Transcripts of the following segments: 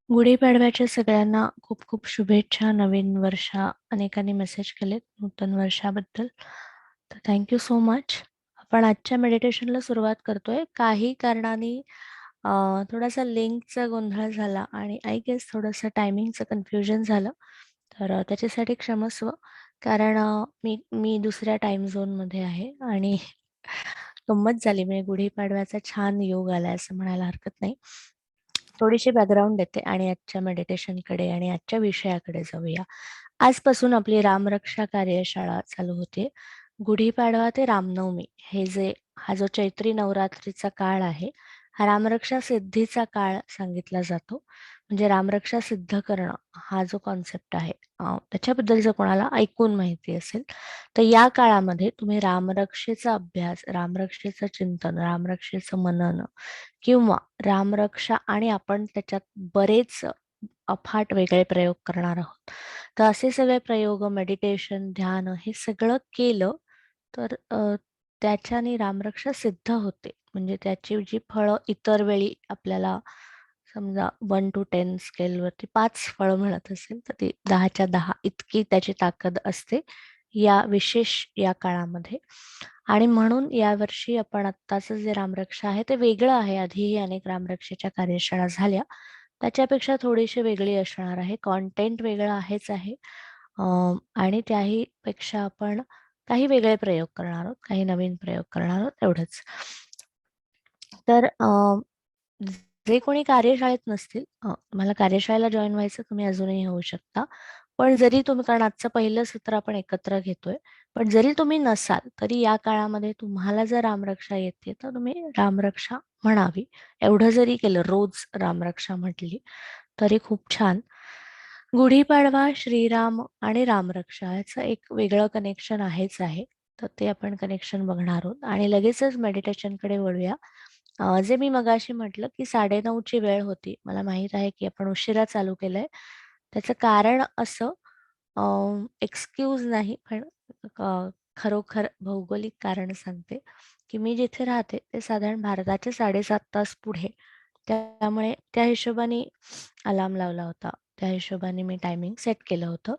गुढीपाडव्याच्या सगळ्यांना खूप खूप शुभेच्छा. नवीन वर्षा अनेकांनी मेसेज केलेत नूतन वर्षाबद्दल. तर थँक सो मच. आपण आजच्या मेडिटेशनला सुरुवात करतोय. काही कारणाने अ, थोडासा लिंकचा गोंधळ झाला आणि आय गेस थोडंसं टायमिंगचं कन्फ्युजन झालं. तर त्याच्यासाठी क्षमस्व. कारण मी मी दुसऱ्या टाईम झोनमध्ये आहे आणि गंमत झाली म्हणजे गुढीपाडव्याचा छान योग आलाय असं म्हणायला हरकत नाही. थोडीशी बॅकग्राऊंड देते आणि आजच्या मेडिटेशनकडे आणि आजच्या विषयाकडे जाऊया. आजपासून आपली रामरक्षा कार्यशाळा चालू होते. गुढीपाडवा ते रामनवमी हा जो चैत्री नवरात्रीचा काळ आहे, हा रामरक्षा सिद्धीचा काळ सांगितला जातो. म्हणजे रामरक्षा सिद्ध करणं हा जो कॉन्सेप्ट आहे, त्याच्याबद्दल जर कोणाला ऐकून माहिती असेल, तर या काळामध्ये तुम्ही रामरक्षेचा अभ्यास, रामरक्षेचं चिंतन, रामरक्षेचं मनन किंवा रामरक्षा आणि आपण त्याच्यात बरेच अफाट वेगळे प्रयोग करणार आहोत. तर असे सगळे प्रयोग, मेडिटेशन, ध्यान हे सगळं केलं तर त्याच्याने रामरक्षा सिद्ध होते. म्हणजे त्याची जी फळं इतर वेळी आपल्याला समजा 1 to 10 स्केलवरती 5 फळं मिळत असेल, तर ती 10च्या 10 इतकी त्याची ताकद असते या काळामध्ये. आणि म्हणून यावर्षी आपण आत्ताचं जे रामरक्षा आहे ते वेगळं आहे. आधीही अनेक रामरक्षेच्या कार्यशाळा झाल्या. त्याच्यापेक्षा थोडीशी वेगळी असणार आहे. कंटेंट वेगळं आहेच आहे. आणि त्याही पेक्षा आपण काही वेगळे प्रयोग करणार आहोत, काही नवीन प्रयोग करणार आहोत एवढंच. तर जे कोणी कार्यशाळेत नसतील, तुम्हाला कार्यशाळेला जॉइन व्हायचं तुम्ही अजूनही होऊ शकता. पण जरी तुम्ही कारण आजचं पहिलं सत्र आपण एकत्र घेतोय. पण जरी तुम्ही नसाल, तरी या काळामध्ये तुम्हाला जर रामरक्षा येते, तर तुम्ही रामरक्षा म्हणावी. एवढं जरी केलं, रोज रामरक्षा म्हटली, तरी खूप छान. गुढीपाडवा, श्रीराम आणि रामरक्षा याचं एक वेगळं कनेक्शन आहेच आहे. तर ते आपण कनेक्शन बघणार आहोत आणि लगेचच मेडिटेशनकडे वळूया. जे मी मगाशी म्हटलं, की 9:30ची वेळ होती. मला माहीत आहे, की आपण उशिरा चालू केलंय. त्याचं कारण असं एक्सक्यूज नाही, पण खरोखर भौगोलिक कारण सांगते, की मी जिथे राहते ते साधारण भारताचे 7.5 तास पुढे. त्यामुळे त्या हिशोबाने अलार्म लावला होता. त्या हिशोबाने मी टायमिंग सेट केलं होतं.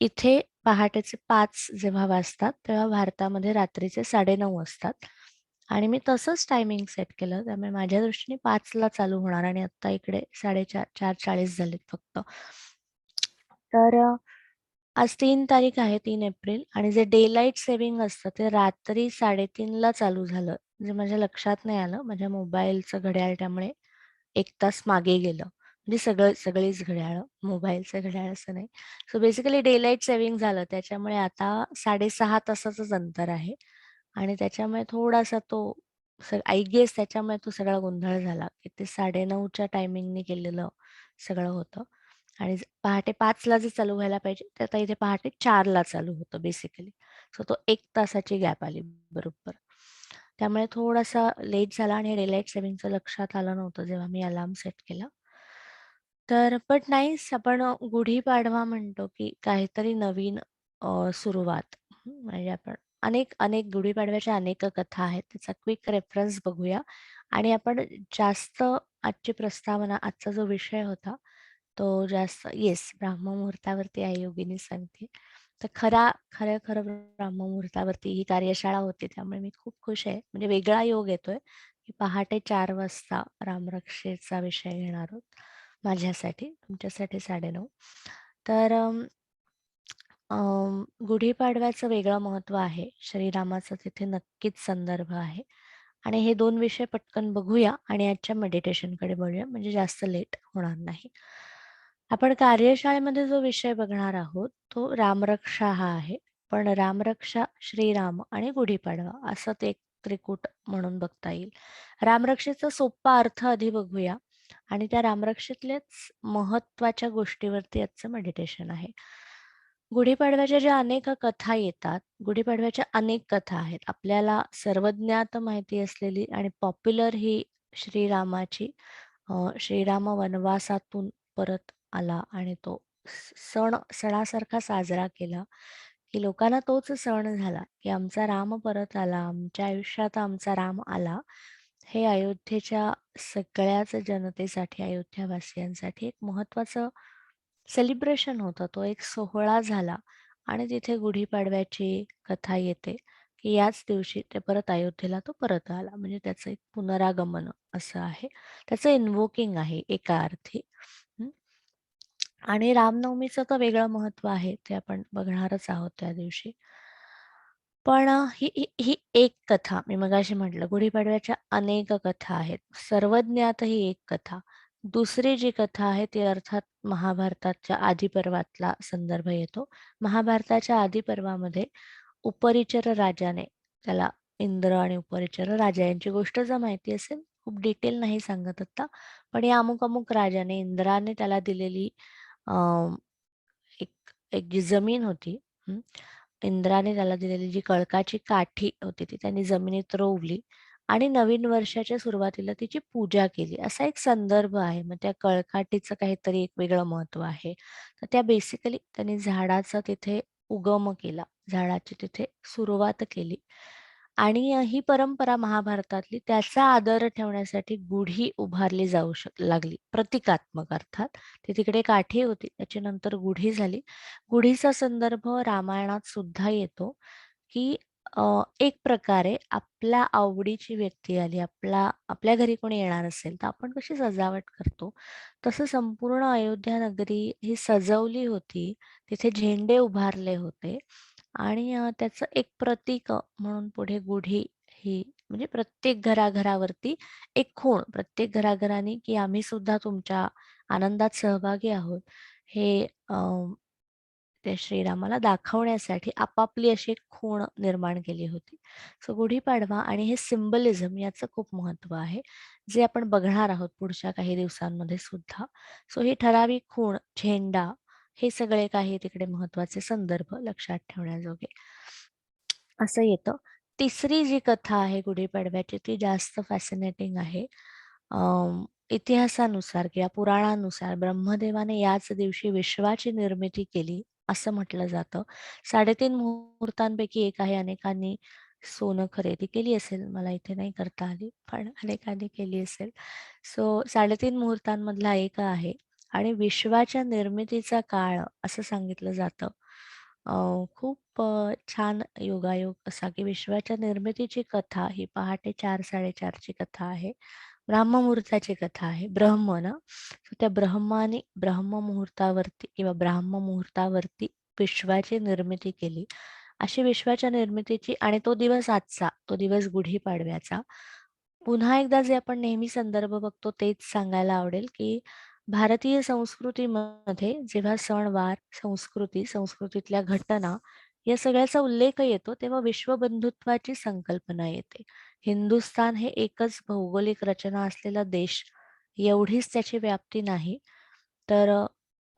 इथे पहाटेचे 5 जेव्हा वाजतात, तेव्हा भारतामध्ये रात्रीचे 9:30 वाजतात आणि मी तसंच टायमिंग सेट केलं. त्यामुळे माझ्या दृष्टीने 5ला चालू होणार आणि आत्ता इकडे 4:30 4:40 झालेत फक्त. तर आज 3 तारीख आहे, 3 एप्रिल आणि जे डे लाईट सेव्हिंग असतं ते रात्री 3:30ला चालू झालं. जे माझ्या लक्षात नाही आलं. माझ्या मोबाईलचं घड्याळ त्यामुळे 1 तास मागे गेलं. म्हणजे सगळीच घड्याळं, मोबाईलचं घड्याळ असं नाही. So basically day light saving झालं. त्याच्यामुळे आता 6.5 तासाचंच अंतर आहे आणि त्याच्यामुळे थोडासा तो आय गेस त्याच्यामुळे तो सगळा गोंधळ झाला, की ते 9:30च्या टायमिंगनी केलेलं सगळं होतं. आणि पहाटे 5ला जे चालू व्हायला पाहिजे, ते आता इथे पहाटे 4ला चालू होतं बेसिकली. सो तो 1 तासाची गॅप आली बरोबर. त्यामुळे थोडासा लेट झाला आणि डेलाइट सेव्हिंगचं लक्षात आलं नव्हतं जेव्हा मी अलार्म सेट केला. तर बट नाईस आपण गुढीपाडवा म्हणतो, की काहीतरी नवीन सुरुवात. म्हणजे आपण अनेक गुढीपाडव्याच्या अनेक कथा आहेत. त्याचा क्विक रेफरन्स बघूया आणि आपण जास्त आजची प्रस्तावना, आजचा जो विषय होता, तो जास्त येस, ब्राह्ममुहूर्तावरती आहे योगिनी सांगते. तर खरं ब्राह्ममुहूर्तावरती ही कार्यशाळा होती. त्यामुळे मी खूप खुश आहे. म्हणजे वेगळा योग येतोय, की पहाटे 4 वाजता रामरक्षेचा विषय घेणार आहोत. माझ्यासाठी, तुमच्यासाठी 9:30. तर गुढीपाडव्याचं वेगळं महत्त्व आहे. श्रीरामाचा तिथे नक्कीच संदर्भ आहे. आणि हे 2 विषय पटकन बघूया आणि आजच्या मेडिटेशनकडे वळूया म्हणजे जास्त लेट होणार नाही. आपण कार्यशाळेमध्ये जो विषय बघणार आहोत, तो रामरक्षा हा आहे. पण रामरक्षा, श्रीराम आणि गुढीपाडवा असं ते एक त्रिकूट म्हणून बघता येईल. रामरक्षेचा सोपा अर्थ आधी बघूया आणि त्या रामरक्षेतल्याच महत्त्वाच्या गोष्टीवरती आजचं मेडिटेशन आहे. गुढीपाडव्याच्या ज्या अनेक कथा येतात, गुढीपाडव्याच्या अनेक कथा आहेत. आपल्याला सर्वज्ञात माहिती असलेली आणि पॉप्युलर ही श्रीरामाची, श्रीराम वनवासातून परत आला आणि तो सणासारखा साजरा केला, की लोकांना तोच सण झाला, की आमचा राम परत आला, आमच्या आयुष्यात आमचा राम आला. हे अयोध्येच्या सगळ्याच जनतेसाठी, अयोध्यावासियांसाठी एक महत्त्वाचं सेलिब्रेशन होतं. तो एक सोहळा झाला आणि तिथे गुढीपाडव्याची कथा येते, की याच दिवशी ते परत अयोध्येला तो परत आला. म्हणजे त्याचं एक पुनरागमन असं आहे. त्याचं इन्व्होकिंग आहे एका अर्थी. हं. आणि रामनवमीचं तर वेगळं महत्त्व आहे. ते आपण बघणारच आहोत त्या दिवशी. पण ही ही ही एक कथा मी मगाशी म्हटलं गुढीपाडव्याच्या अनेक कथा आहेत. सर्वज्ञात ही एक कथा. दुसरी जी कथा आहे ती अर्थात महाभारताच्या आदिपर्वातला संदर्भ येतो. महाभारताच्या आदिपर्वामध्ये उपरिचर राजाने त्याला इंद्र आणि उपरिचर राजा यांची गोष्ट जर माहिती असेल, खूप डिटेल नाही सांगत आता. पण या अमुक-अमुक राजाने इंद्राने त्याला दिलेली अ, एक एक जी जमीन होती. इंद्राने त्याला दिलेली जी कळकाची काठी होती ती त्यांनी जमिनीत रोवली आणि नवीन वर्षाच्या सुरुवातीला तिची पूजा केली असा एक संदर्भ आहे. मग त्या कळकाठीचं काहीतरी एक वेगळं महत्त्व आहे. तर त्या बेसिकली त्यांनी झाडाचा तिथे उगम केला. झाडाची तिथे सुरुवात केली आणि ही परंपरा महाभारतातली त्याचा आदर ठेवण्यासाठी गुढी उभारली जाऊ लागली. प्रतिकात्मक अर्थात. ती तिकडे काठी होती. त्याच्यानंतर गुढी झाली. गुढीचा संदर्भ रामायणात सुद्धा येतो, की एक प्रकारे आपल्या आवडीची व्यक्ती आली, आपल्या घरी कोणी येणार असेल, तर आपण कशी सजावट करतो, तसं संपूर्ण अयोध्या नगरी ही सजवली होती. तिथे झेंडे उभारले होते आणि त्याचं एक प्रतीक म्हणून पुढे गुढी ही म्हणजे प्रत्येक घराघरावरती एक खूण, प्रत्येक घराघराने, की आम्ही सुद्धा तुमच्या आनंदात सहभागी आहोत. हे त्या श्रीरामाला दाखवण्यासाठी आपापली अशी एक खूण निर्माण केली होती. सो गुढीपाडवा आणि हे सिम्बलिझम याचं खूप महत्त्व आहे, जे आपण बघणार आहोत पुढच्या काही दिवसांमध्ये सुद्धा. सो ही ठराविक खूण, झेंडा हे सगळे काही तिकडे महत्त्वाचे संदर्भ लक्षात ठेवण्याजोगे. असं येतं. तिसरी जी कथा आहे गुढीपाडव्याची ती जास्त फॅसिनेटिंग आहे. इतिहासानुसार किंवा पुराणानुसार ब्रह्मदेवाने याच दिवशी विश्वाची निर्मिती केली, असं म्हटलं जातं. 3.5 मुहूर्तांपैकी एक आहे. अनेकांनी सोनं खरेदी केली असेल, मला इथे नाही करता आली, पण अनेकांनी केली असेल. सो 3.5 मुहूर्तांमधला एक आहे आणि विश्वाच्या निर्मितीचा काळ असं सांगितलं जातं. खूप छान योगायोग असा की विश्वाच्या निर्मितीची कथा ही पहाटे 4-4:30 ची कथा आहे. ब्राह्ममुहूर्ताची कथा आहे. ब्रह्म ना, तर त्या ब्रह्माने ब्रह्ममुहूर्तावरती किंवा ब्राह्ममुहूर्तावरती विश्वाची निर्मिती केली. अशी विश्वाच्या निर्मितीची आणि तो दिवस आजचा, तो दिवस गुढीपाडव्याचा. पुन्हा एकदा जे आपण नेहमी संदर्भ बघतो तेच सांगायला आवडेल, की भारतीय संस्कृतीमध्ये जेव्हा सणवार, संस्कृतीतल्या घटना या सगळ्याचा उल्लेख येतो, तेव्हा विश्वबंधुत्वाची संकल्पना येते. हिंदुस्थान हे एकच भौगोलिक रचना असलेला देश, एवढीच त्याची व्याप्ती नाही. तर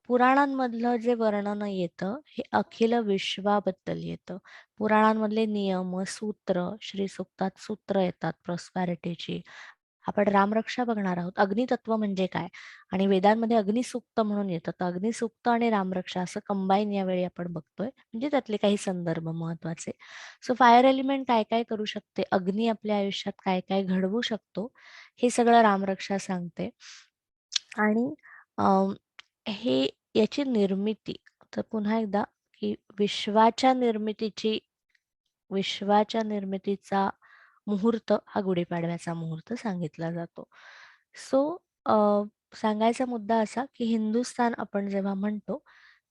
पुराणांमधलं जे वर्णन येतं, हे अखिल विश्वाबद्दल येतं. पुराणांमधले नियम, सूत्र, श्रीसूक्तात सूत्र येतात प्रॉस्पॅरिटीची. आपण रामरक्षा बघणार आहोत. अग्नितत्व म्हणजे काय? आणि वेदांमध्ये अग्निसूक्त म्हणून येतं. तर अग्निसूक्त आणि रामरक्षा असं कंबाईन यावेळी आपण बघतोय. म्हणजे त्यातले काही संदर्भ महत्त्वाचे. सो फायर एलिमेंट काय-काय करू शकते? अग्नी आपल्या आयुष्यात काय-काय घडवू शकतो? हे सगळं रामरक्षा सांगते. आणि हे याची निर्मिती तर पुन्हा एकदा की विश्वाच्या निर्मितीचा मुहूर्त हा गुढीपाडव्याचा मुहूर्त सांगितला जातो. सो सांगायचा मुद्दा असा की हिंदुस्थान आपण जेव्हा म्हणतो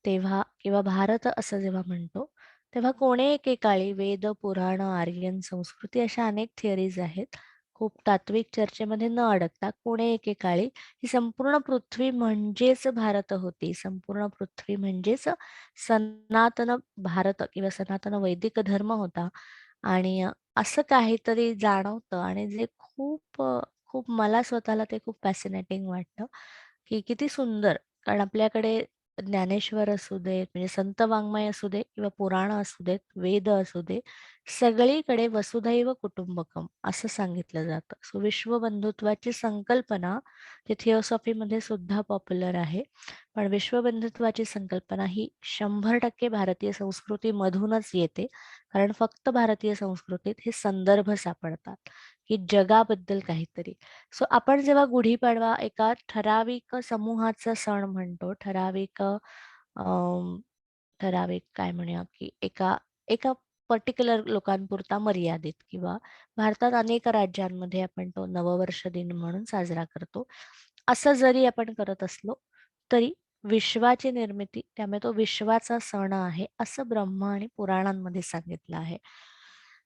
तेव्हा किंवा भारत असं जेव्हा म्हणतो तेव्हा कोणे एकेकाळी वेद, पुराण, आर्यन संस्कृती अशा अनेक थिअरीज आहेत. खूप तात्विक चर्चेमध्ये न अडकता कोणे एकेकाळी ही संपूर्ण पृथ्वी म्हणजेच भारत होती. संपूर्ण पृथ्वी म्हणजेच सनातन भारत किंवा सनातन वैदिक धर्म होता आणि असं काहीतरी जाणवतं आणि जे खूप मला स्वतःला ते खूप फॅसिनेटिंग वाटतं, की किती सुंदर. कारण आपल्याकडे ज्ञानेश्वर असू देत, म्हणजे संत वाङ्मय असू दे किंवा पुराणं असू देत, वेद असू दे, सगळीकडे वसुधैव कुटुंबकम असं सांगितलं जातं. सो विश्वबंधुत्वाची संकल्पना ती थिओसॉफीमध्ये सुद्धा पॉप्युलर आहे. पण विश्वबंधुत्वाची संकल्पना ही 100% भारतीय संस्कृतीमधूनच येते. कारण फक्त भारतीय संस्कृतीत हे संदर्भ सापडतात. की जगाबद्दल काहीतरी. सो आपण जेव्हा गुढीपाडवा एका ठराविक समूहाचा सण म्हणतो, ठराविक काय म्हणूया की एका एका पर्टिक्युलर लोकांपुरता मर्यादित किंवा भारतात अनेक राज्यांमध्ये आपण तो नववर्ष दिन म्हणून साजरा करतो. असं जरी आपण करत असलो तरी विश्वाची निर्मिती, त्यामुळे तो विश्वाचा सण आहे असं ब्रह्म आणि पुराणांमध्ये सांगितलं आहे.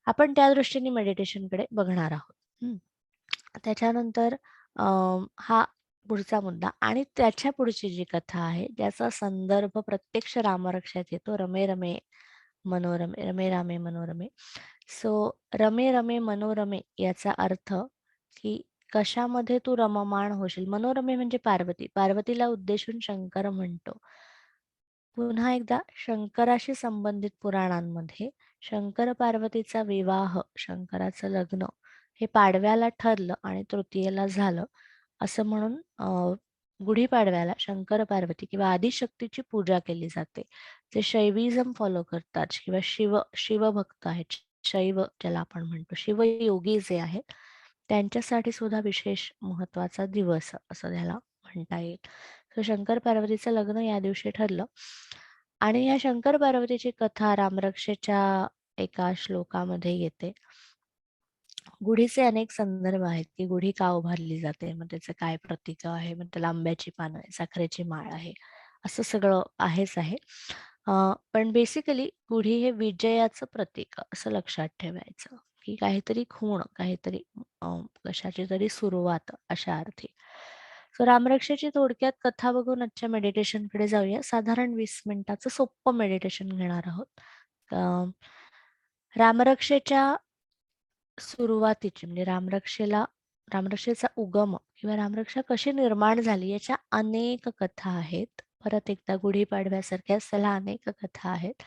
आपण त्या दृष्टीने मेडिटेशनकडे बघणार आहोत. त्याच्यानंतर हा पुढचा मुद्दा आणि त्याच्या पुढची जी कथा आहे ज्याचा संदर्भ प्रत्यक्ष रामरक्षात येतो. रमे रमे मनोरमे, रमे रामे मनोरमे. सो रमे रमे मनोरमे याचा अर्थ की कशामध्ये तू रममाण होशील. मनोरमे म्हणजे पार्वती. पार्वतीला उद्देशून शंकर म्हणतो. पुन्हा एकदा शंकराशी संबंधित पुराणांमध्ये शंकर पार्वतीचा विवाह, शंकराचं लग्न हे पाडव्याला ठरलं आणि तृतीयेला झालं असं म्हणून गुढीपाडव्याला शंकर पार्वती किंवा आदिशक्तीची पूजा केली जाते. जे शैविझम फॉलो करतात किंवा शिवभक्त आहेत, शैव ज्याला आपण म्हणतो, शिवयोगी जे आहेत त्यांच्यासाठी सुद्धा विशेष महत्वाचा दिवस असं त्याला म्हणता येईल. तर शंकर पार्वतीचं लग्न या दिवशी ठरलं आणि या शंकर पार्वतीची कथा रामरक्षेच्या एका श्लोकामध्ये येते. गुढीचे अनेक संदर्भ आहेत की गुढी का उभारली जाते, मग त्याचं काय प्रतीक आहे, मग त्याला आंब्याची पानं आहे, साखरेची माळ आहे, असं सगळं आहेच आहे. पण बेसिकली गुढी हे विजयाचं प्रतीक असं लक्षात ठेवायचं की काहीतरी खूण, काहीतरी कशाची तरी सुरुवात अशा अर्थी. सो रामरक्षेची थोडक्यात कथा बघून आजच्या मेडिटेशनकडे जाऊया. साधारण 20 मिनिटाचं सोपं मेडिटेशन घेणार आहोत. रामरक्षेच्या सुरुवातीची म्हणजे रामरक्षेचा उगम किंवा रामरक्षा कशी निर्माण झाली याच्या अनेक कथा आहेत. परत एकदा गुढीपाडव्यासारख्याच त्याला अनेक कथा आहेत.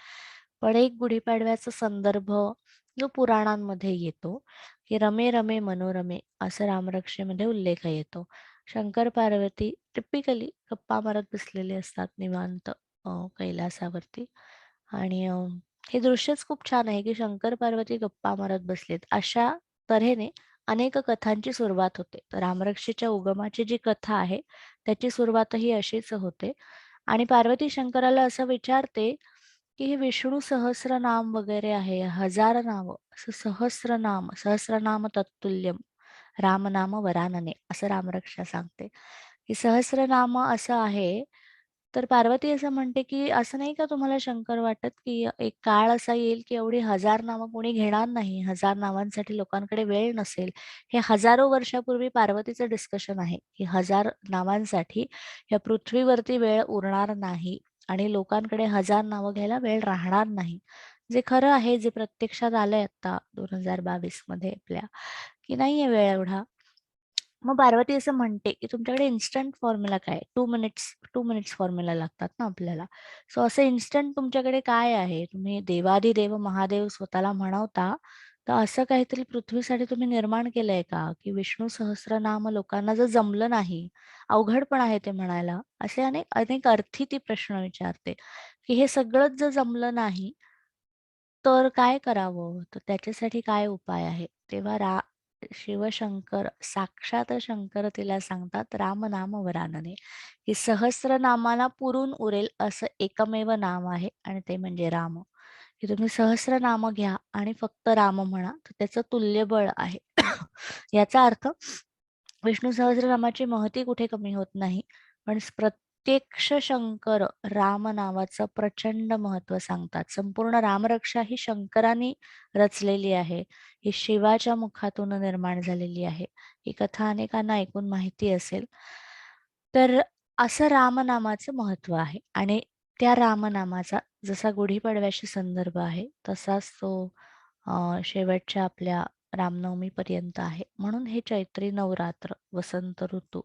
पण एक गुढीपाडव्याचा संदर्भ जो पुराणांमध्ये येतो की रमे रमे मनोरमे असं रामरक्षेमध्ये उल्लेख येतो. शंकर पार्वती टिपिकली गप्पा मारत बसलेले असतात निवांत कैलासावरती आणि हे दृश्यच खूप छान आहे की शंकर पार्वती गप्पा मारत बसलेत. अशा तऱ्हेने अनेक कथांची सुरुवात होते. तर रामरक्षेच्या उगमाची जी कथा आहे त्याची सुरुवातही अशीच होते आणि पार्वती शंकराला असं विचारते की हे विष्णू सहस्रनाम वगैरे आहे, 1000 नाव, असं सहस्रनाम तत्तुल्यम रामनाम वरानने असं रामरक्षा सांगते की सहस्रनाम असं आहे. तर पार्वती असं म्हणते की असं नाही का तुम्हाला शंकर वाटत की एक काळ असा येईल की एवढी 1000 नावं कोणी घेणार नाही, 1000 नावांसाठी लोकांकडे वेळ नसेल. हे हजारो वर्षापूर्वी पार्वतीचं डिस्कशन आहे की 1000 नावांसाठी या पृथ्वीवरती वेळ उरणार नाही आणि लोकांकडे 1000 नावं घ्यायला वेळ राहणार नाही. जे खरं आहे, जे प्रत्यक्षात आलंय आता 2022 मध्ये आपल्या, की नाहीये वेळ एवढा. मग पार्वती असं म्हणते की तुमच्याकडे इन्स्टंट फॉर्म्युला काय, 2 मिनिट्स फॉर्म्युला लागतात ना आपल्याला. सो असं इन्स्टंट तुमच्याकडे काय आहे, तुम्ही देवाधिदेव महादेव स्वतःला म्हणवता, तर असं काहीतरी पृथ्वीसाठी तुम्ही निर्माण केलंय का की विष्णू सहस्रनाम लोकांना जर जमलं नाही, अवघड पण आहे ते म्हणायला, असे अनेक अनेक अर्थी ती प्रश्न विचारते की हे सगळंच जर जमलं नाही तर काय करावं? तर त्याच्यासाठी काय उपाय आहे? तेव्हा शिवशंकर, साक्षात शंकर तिला सांगतात रामनाम वरानने, की सहस्रनामाला पुरून उरेल असं एकमेव नाम आहे आणि ते म्हणजे राम. की तुम्ही सहस्रनाम घ्या आणि फक्त राम म्हणा, तर त्याचं तुल्यबळ आहे. याचा अर्थ विष्णू सहस्रनामाची महती कुठे कमी होत नाही, पण प्रत्यक्ष शंकर राम नावाचं प्रचंड महत्व सांगतात. संपूर्ण रामरक्षा ही शंकराने रचलेली आहे. ही शिवाच्या मुखातून निर्माण झालेली आहे. ही कथा अनेकांना ऐकून माहिती असेल. तर असं रामनामाचं महत्व आहे आणि त्या रामनामाचा जसा गुढीपाडव्याशी संदर्भ आहे तसाच तो शेवटच्या आपल्या रामनवमीपर्यंत आहे. म्हणून हे चैत्री नवरात्र, वसंत ऋतू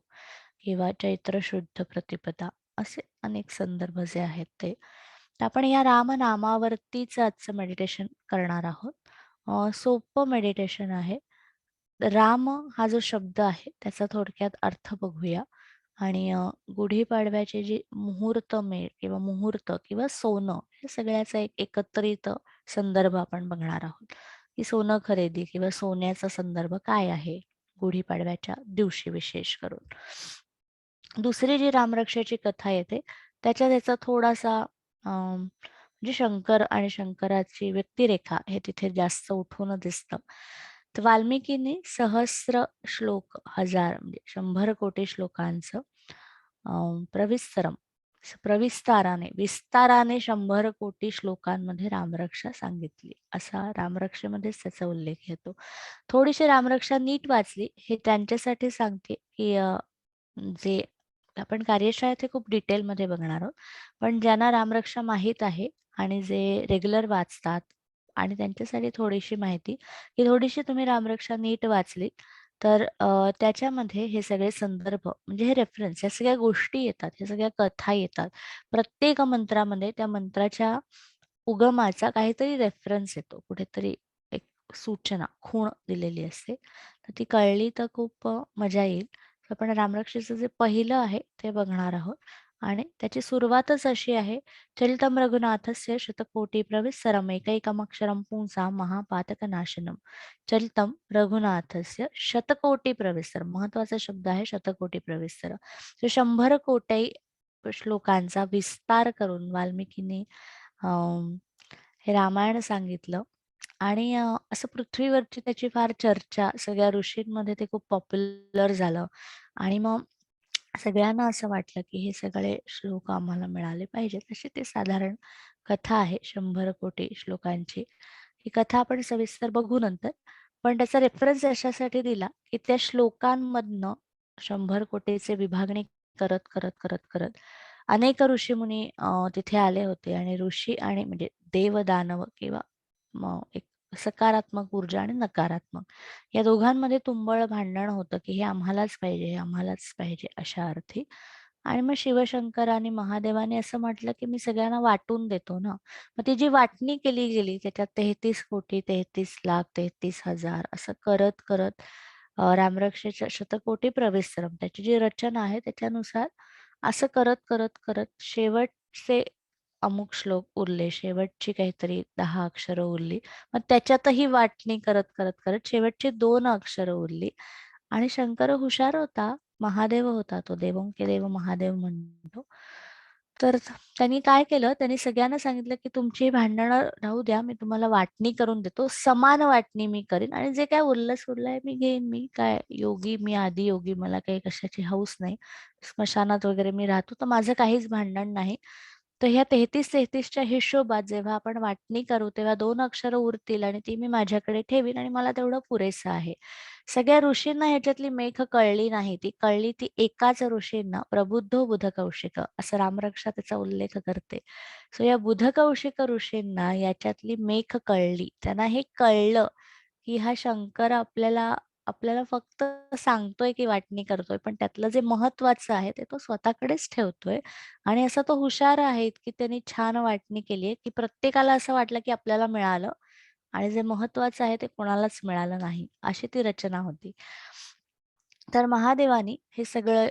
किंवा चैत्र शुद्ध प्रतिपदा असे अनेक संदर्भ जे आहेत ते. तर आपण या रामनामावरतीच आजचं मेडिटेशन करणार आहोत. सोपं मेडिटेशन आहे. राम हा जो शब्द आहे त्याचा थोडक्यात अर्थ बघूया आणि गुढीपाडव्याचे जे मुहूर्तमेळ किंवा मुहूर्त किंवा सोनं, हे सगळ्याचा एक एकत्रित संदर्भ आपण बघणार आहोत. की सोनं खरेदी किंवा सोन्याचा संदर्भ काय आहे गुढीपाडव्याच्या दिवशी विशेष करून. दुसरी जी रामरक्षाची कथा येते त्याच्यात याचा थोडासा म्हणजे शंकर आणि शंकराची व्यक्तिरेखा हे तिथे जास्त उठून दिसतं. तर वाल्मिकीने सहस्र श्लोक, हजार म्हणजे 100 कोटी श्लोकांचं प्रविस्तरम, प्रविस्ताराने विस्ताराने 100 कोटी श्लोकांमध्ये रामरक्षा सांगितली, असा रामरक्षेमध्येच त्याचा उल्लेख येतो. थोडीशी रामरक्षा नीट वाचली हे त्यांच्यासाठी सांगते की जे आपण कार्यशाळेत हे खूप डिटेलमध्ये बघणार आहोत. पण ज्यांना रामरक्षा माहीत आहे आणि जे रेग्युलर वाचतात आणि त्यांच्यासाठी थोडीशी माहिती, की थोडीशी तुम्ही रामरक्षा नीट वाचली तर त्याच्यामध्ये हे सगळे संदर्भ म्हणजे हे रेफरन्स, या सगळ्या गोष्टी येतात, ह्या सगळ्या कथा येतात. प्रत्येक मंत्रामध्ये त्या मंत्राच्या उगमाचा काहीतरी रेफरन्स येतो. कुठेतरी एक सूचना, खूण दिलेली असते. तर ती कळली तर खूप मजा येईल. आपण रामरक्षेचं जे पहिलं आहे ते बघणार आहोत आणि त्याची सुरुवातच अशी आहे. चलितं रघुनाथस्य शतकोटी प्रविस्सरम् एकैकमक्षरं पुंसां महापातकनाशनम. चलितं रघुनाथस्य शतकोटी प्रविस्तर, महत्वाचा शब्द आहे शतकोटी प्रविस्तर. तो 100 कोटी श्लोकांचा विस्तार करून वाल्मिकीने हे रामायण सांगितलं आणि असं पृथ्वीवरची त्याची फार चर्चा, सगळ्या ऋषींमध्ये ते खूप पॉप्युलर झालं आणि मग सगळ्यांना असं वाटलं की हे सगळे श्लोक आम्हाला मिळाले पाहिजेत. अशी ती साधारण कथा आहे 100 कोटी श्लोकांची. ही कथा आपण सविस्तर बघू नंतर. पण त्याचा रेफरन्स अशासाठी दिला की त्या श्लोकांमधनं 100 कोटीचे विभागणी करत, करत, करत, करत अनेक ऋषीमुनी तिथे आले होते आणि ऋषी आणि म्हणजे देव, दानव किंवा मग एक सकारात्मक ऊर्जा आणि नकारात्मक या दोघांमध्ये तुंबळ भांडण होतं की हे आम्हालाच पाहिजे, हे आम्हालाच पाहिजे अशा अर्थी. आणि मग शिवशंकर आणि महादेवाने असं म्हटलं की मी सगळ्यांना वाटून देतो ना. मग ती जी वाटणी केली गेली त्याच्यात 33 कोटी, 33 लाख, 33 हजार असं करत करत रामरक्षेच्या शतकोटी प्रविस्तरम त्याची जी रचना आहे त्याच्यानुसार असं करत करत करत शेवटचे अमुक श्लोक उरले, शेवटची काहीतरी 10 अक्षरं उरली. मग त्याच्यातही वाटणी करत, करत, करत शेवटची 2 अक्षरं उरली आणि शंकर हुशार होता, महादेव होता तो, देवोंके देव महादेव म्हणतो. तर त्यांनी काय केलं, त्यांनी सगळ्यांना सांगितलं, की तुमची भांडणं राहू द्या, मी तुम्हाला वाटणी करून देतो. समान वाटणी मी करीन आणि जे काय उरलंय मी घेईन. मी काय योगी, मी आदियोगी, मला काही कशाची हौस नाही. स्मशानात वगैरे मी राहतो, तर माझं काहीच भांडण नाही. तर ह्या 33-33च्या हिशोबात जेव्हा आपण वाटणी करू, तेव्हा 2 अक्षरं उरतील आणि ती मी माझ्याकडे ठेवीन आणि मला तेवढं पुरेसं आहे. सगळ्या ऋषींना ह्याच्यातली मेख कळली नाही. ती कळली ती एकाच ऋषींना, प्रबुद्धो बुधकौशिक असं रामरक्षा त्याचा उल्लेख करते. सो या बुधकौशिक ऋषींना याच्यातली मेख कळली. त्यांना हे कळलं, की हा शंकर आपल्याला आपल्याला फक्त सांगतोय की वाटणी करतोय, पण त्यातलं जे महत्वाचं आहे ते तो स्वतःकडेच ठेवतोय आणि असा तो हुशार आहे, की त्यांनी छान वाटणी केली आहे, की प्रत्येकाला असं वाटलं की आपल्याला मिळालं आणि जे महत्वाचं आहे ते कोणालाच मिळालं नाही. अशी ती रचना होती. तर महादेवानी हे सगळं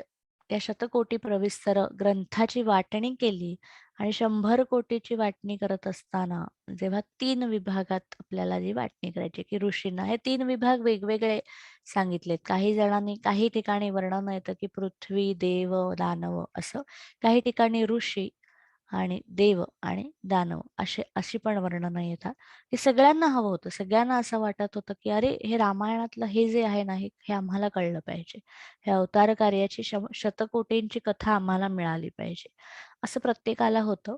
या शतकोटी प्रविस्तर ग्रंथाची वाटणी केली आणि 100 कोटीची वाटणी करत असताना जेव्हा 3 विभागात आपल्याला जी वाटणी करायची की ऋषींना हे 3 विभाग वेगवेगळे सांगितलेत. काही जणांनी काही ठिकाणी वर्णन येतं की पृथ्वी, देव, दानव असं. काही ठिकाणी ऋषी आणि देव आणि दानव अशी पण वर्णनं येतात. हे सगळ्यांना हवं होतं. सगळ्यांना असं वाटत होतं, की अरे हे रामायणातलं हे जे आहे ना, हे आम्हाला कळलं पाहिजे. हे अवतार कार्याची शतकोटींची कथा आम्हाला मिळाली पाहिजे. असं प्रत्येकाला होतं.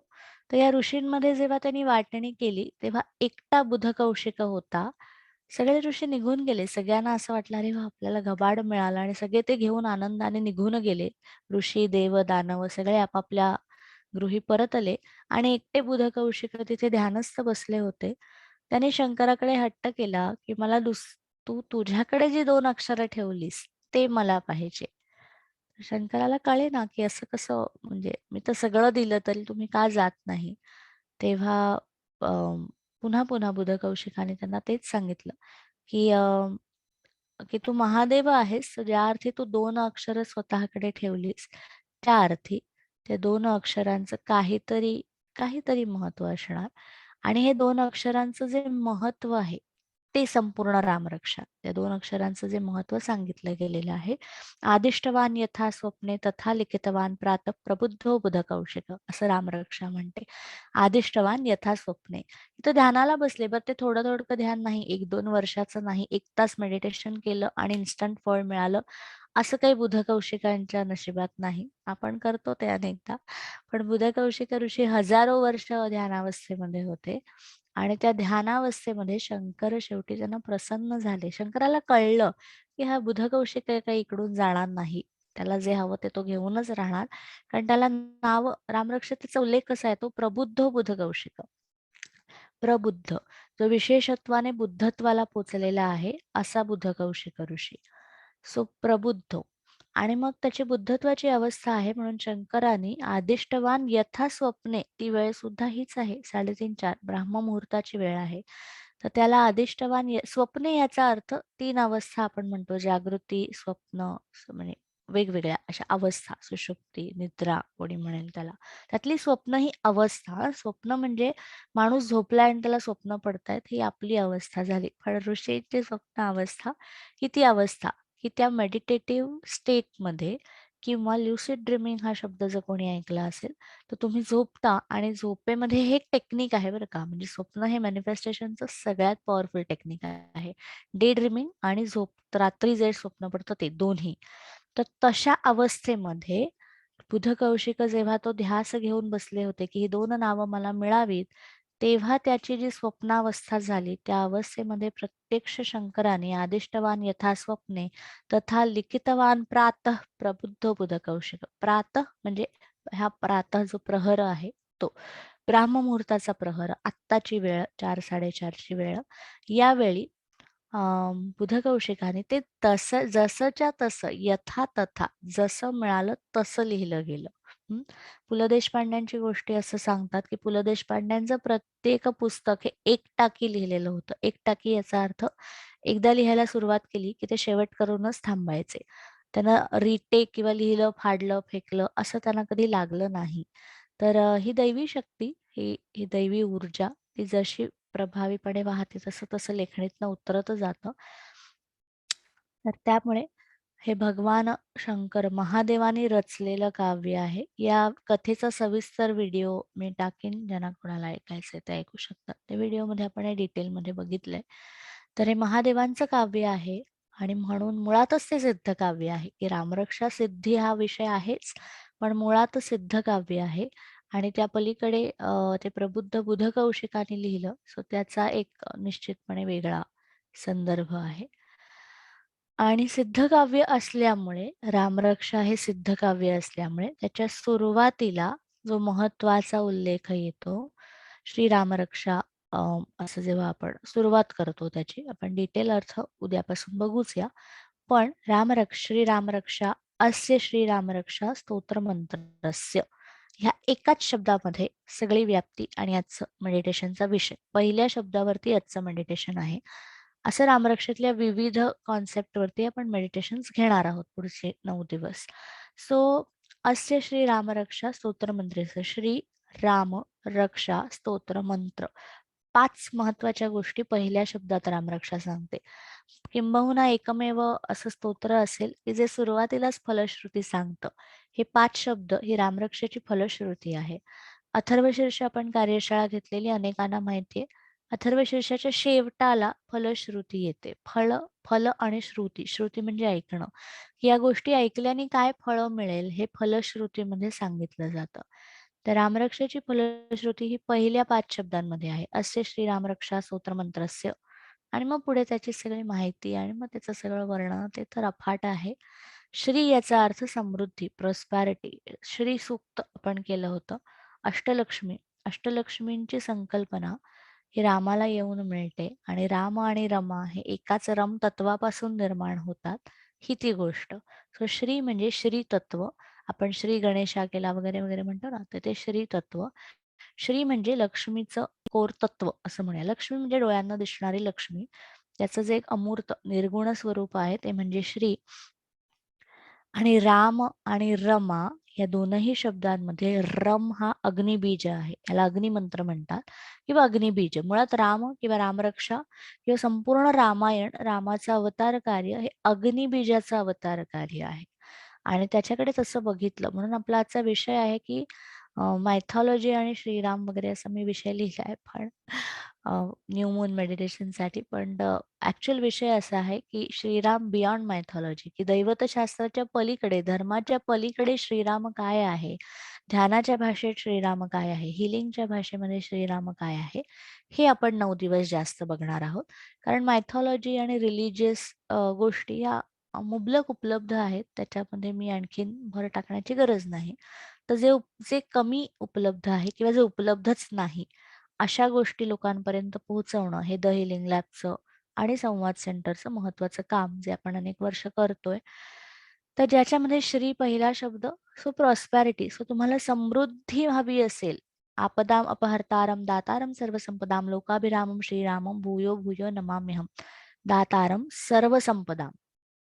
तर या ऋषींमध्ये जेव्हा त्यांनी वाटणी केली, तेव्हा एकटा बुधकौशिक होता. सगळे ऋषी निघून गेले. सगळ्यांना असं वाटलं, अरे वाह! आपल्याला घबाड मिळालं आणि सगळे ते घेऊन आनंदाने निघून गेले. ऋषी, देव, दानव सगळे आपापल्या गृही परतले आणि एकटे बुधकौशिक तिथे ध्यानस्थ बसले होते. त्याने शंकराकडे हट्ट केला, की मला तू तुझ्याकडे जी 2 अक्षरं ठेवलीस, ते मला पाहिजे. शंकराला कळेना, की असं कसं म्हणजे मी तर सगळं दिलं तरी तुम्ही का जात नाही? तेव्हा अ, पुन्हा पुन्हा बुधकौशिकाने त्यांना तेच सांगितलं, की की तू महादेव आहेस, ज्या अर्थी तू 2 अक्षरं स्वतःकडे ठेवलीस, त्या अर्थी त्या 2 अक्षरांचं काहीतरी काहीतरी महत्त्व असणार आणि हे 2 अक्षरांचं जे महत्त्व आहे ते संपूर्ण रामरक्षा. त्या 2 अक्षरांचं जे महत्त्व सांगितलं गेलेलं आहे. आदिष्टवान यथा स्वप्ने तथा लिखितवान प्रातः प्रबुद्धो बुधकौशिक असं रामरक्षा म्हणते. आदिष्टवान यथा स्वप्ने. इथं ध्यानाला बसले बरं ते थोडं थोडकं ध्यान नाही, 1-2 वर्षाचं नाही, 1 तास मेडिटेशन केलं आणि इन्स्टंट फळ मिळालं असं काही बुधकौशिकांच्या नशिबात नाही. आपण करतो ते अनेकदा. पण बुधकौशिक ऋषी हजारो वर्ष ध्यानावस्थेमध्ये होते आणि त्या ध्यानावस्थेमध्ये शंकर शेवटी त्यांना प्रसन्न झाले. शंकराला कळलं की हा बुधकौशिक काही इकडून जाणार नाही. त्याला जे हवं ते तो घेऊनच राहणार. कारण त्याला नाव रामरक्षतेचा उल्लेख कसा आहे तो प्रबुद्धो बुधकौशिक. प्रबुद्ध जो विशेषत्वाने बुद्धत्वाला पोचलेला आहे असा बुधकौशिक ऋषी. सो प्रबुद्ध आणि मग त्याची बुद्धत्वाची अवस्था आहे म्हणून शंकराने आदिष्टवान यथा स्वप्ने ती वेळ सुद्धा हीच आहे 3:30-4 ब्राह्ममुहूर्ताची वेळ आहे. तर त्याला आदिष्टवान स्वप्ने याचा अर्थ 3 अवस्था आपण म्हणतो जागृती स्वप्न म्हणजे वेगवेगळ्या अशा अवस्था सुषुप्ती निद्रा कोणी म्हणेल त्याला. त्यातली स्वप्न ही अवस्था स्वप्न म्हणजे माणूस झोपलाय आणि त्याला स्वप्न पडतायत ही आपली अवस्था झाली. पण ऋषीची स्वप्न अवस्था ही ती अवस्था की त्या मेडिटेटिव्ह स्टेटमध्ये किंवा ल्युसिड ड्रीमिंग हा शब्द जर कोणी ऐकला असेल तर तुम्ही झोपता आणि झोपेमध्ये हे एक टेक्निक आहे बरं का. म्हणजे स्वप्न हे मॅनिफेस्टेशनचं सगळ्यात पॉवरफुल टेक्निक आहे. डे ड्रीमिंग आणि झोप रात्री जे स्वप्न पडतं ते दोन्ही. तर तशा अवस्थेमध्ये बुधकौशिक जेव्हा तो ध्यास घेऊन बसले होते की ही 2 नावं मला मिळावीत, तेव्हा त्याची जी स्वप्नावस्था झाली त्या अवस्थेमध्ये प्रत्यक्ष शंकराने आदिष्टवान यथा स्वप्ने तथा लिखितवान प्रातः प्रबुद्ध बुधकौशिक. प्रातः म्हणजे हा प्रातः जो प्रहर आहे तो. ब्राह्ममुहूर्ताचा प्रहर, आत्ताची वेळ 4-4:30ची वेळ. यावेळी बुधकौशिकाने ते तसं जसंच्या तसं यथा तथा जसं मिळालं तसं लिहिलं गेलं. हं. पु ल देशपांड्यांची गोष्टी असं सांगतात की पु ल देशपांड्यांचं प्रत्येक पुस्तक हे एकटाकी लिहिलेलं होतं. एकटाकी याचा अर्थ एकदा लिहायला सुरुवात केली की ते शेवट करूनच थांबायचे. त्यांना रिटेक किंवा लिहिलं, फाडलं, फेकलं असं त्यांना कधी लागलं नाही. तर ही दैवी शक्ती, ही ही दैवी ऊर्जा ती जशी प्रभावीपणे वाहते तसं तसं लेखणीतनं उतरत जातं. तर त्यामुळे हे भगवान शंकर महादेवाने रचलेलं काव्य आहे. या कथेचा सविस्तर व्हिडिओ मी टाकीन. ज्यांना कोणाला ऐकायचंय ते ऐकू शकतात. त्या व्हिडिओमध्ये आपण हे डिटेलमध्ये बघितलंय. तर हे महादेवांचं काव्य आहे आणि म्हणून मुळातच ते सिद्ध काव्य आहे, की रामरक्षा सिद्धी हा विषय आहेच, पण मुळात सिद्ध काव्य आहे. आणि त्या पलीकडे ते प्रबुद्ध बुधकौशिकाने लिहिलं. सो त्याचा एक निश्चितपणे वेगळा संदर्भ आहे. आणि सिद्धकाव्य असल्यामुळे रामरक्षा हे सिद्धकाव्य असल्यामुळे त्याच्या सुरुवातीला जो महत्वाचा उल्लेख येतो श्री रामरक्षा असं जेव्हा आपण सुरुवात करतो त्याची आपण डिटेल अर्थ उद्यापासून बघूच या. पण श्री रामरक्षा अस्य श्री रामरक्षा स्तोत्र मंत्रस्य ह्या एकाच शब्दामध्ये सगळी व्याप्ती आणि आजचं मेडिटेशनचा विषय. पहिल्या शब्दावरती आजचं मेडिटेशन आहे. असं रामरक्षेतल्या विविध कॉन्सेप्टवरती आपण मेडिटेशन्स घेणार आहोत पुढचे 9 दिवस. सो अस्य श्री रामरक्षा स्तोत्र मंत्रेचं श्री राम रक्षा स्तोत्र मंत्र 5 महत्वाच्या गोष्टी पहिल्या शब्दात रामरक्षा सांगते. किंबहुना एकमेव असं स्तोत्र असेल की जे सुरुवातीलाच फलश्रुती सांगतं. हे 5 शब्द ही रामरक्षेची फलश्रुती आहे. अथर्वशीर्ष आपण कार्यशाळा घेतलेली अनेकांना माहितीये. अथर्वशीर्षाच्या शेवटाला फलश्रुती येते. फल आणि श्रुती. श्रुती म्हणजे ऐकणं. या गोष्टी ऐकल्याने काय फळं मिळेल हे फलश्रुतीमध्ये सांगितलं जातं. तर रामरक्षेची फलश्रुती ही पहिल्या 5 शब्दांमध्ये आहे. अस्य श्री रामरक्षा स्तोत्र मंत्रस्य आणि मग पुढे त्याची सगळी माहिती आणि मग त्याचं सगळं वर्णन ते तर अफाट आहे. श्री याचा अर्थ समृद्धी, प्रॉस्पॅरिटी. श्री सूक्त आपण केलं होतं. अष्टलक्ष्मी, अष्टलक्ष्मींची संकल्पना ही रामाला येऊन मिळते आणि राम आणि रमा हे एकाच रम तत्वापासून निर्माण होतात. ही ती गोष्ट. सो श्री म्हणजे श्री तत्व. आपण श्री गणेशा केला वगैरे वगैरे म्हणतो ना, तर ते श्री तत्व. श्री म्हणजे लक्ष्मीचं कोर तत्व असं म्हणूया. लक्ष्मी म्हणजे डोळ्यांना दिसणारी लक्ष्मी. त्याचं जे एक अमूर्त निर्गुण स्वरूप आहे ते म्हणजे श्री. आणि राम आणि रमा या दोनही शब्दांमध्ये रम हा अग्निबीज आहे. याला अग्निमंत्र म्हणतात किंवा अग्निबीज. मुळात राम किंवा रामरक्षा किंवा संपूर्ण रामायण, रामाचं अवतार कार्य हे अग्निबीजाचं अवतार कार्य आहे. आणि त्याच्याकडे तसं बघितलं म्हणून आपला आजचा विषय आहे की मायथॉलॉजी आणि श्रीराम वगैरे असा मी विषय लिहिलाय, पण न्यू मून मेडिटेशनसाठी. पण ऍक्च्युअल विषय असा आहे की श्रीराम बियॉन्ड मायथॉलॉजी, की दैवतशास्त्राच्या पलीकडे, धर्माच्या पलीकडे श्रीराम काय आहे, ध्यानाच्या भाषेत श्रीराम काय आहे, हिलिंगच्या भाषेमध्ये श्रीराम काय आहे, हे आपण 9 दिवस जास्त बघणार आहोत. कारण मायथॉलॉजी आणि रिलिजियस गोष्टी या मुबलक उपलब्ध आहेत, त्याच्यामध्ये मी आणखीन भर टाकण्याची गरज नाही. तर जे कमी उपलब्ध आहे किंवा जे उपलब्धच नाही, अशा गोष्टी लोकांपर्यंत पोहोचवणं हे द हिलिंग लॅबचं आणि संवाद सेंटरचं महत्वाचं काम, जे आपण अनेक वर्ष करतोय. तर ज्याच्यामध्ये श्री पहिला शब्द, सो प्रॉस्पॅरिटी. सो तुम्हाला समृद्धी हवी असेल, आपदाम अपहर्तारम दातारम सर्वसंपदाम लोकाभिरामम श्रीरामम भूयो भूयो नमाम्यहम. दातारम सर्वसंपदाम.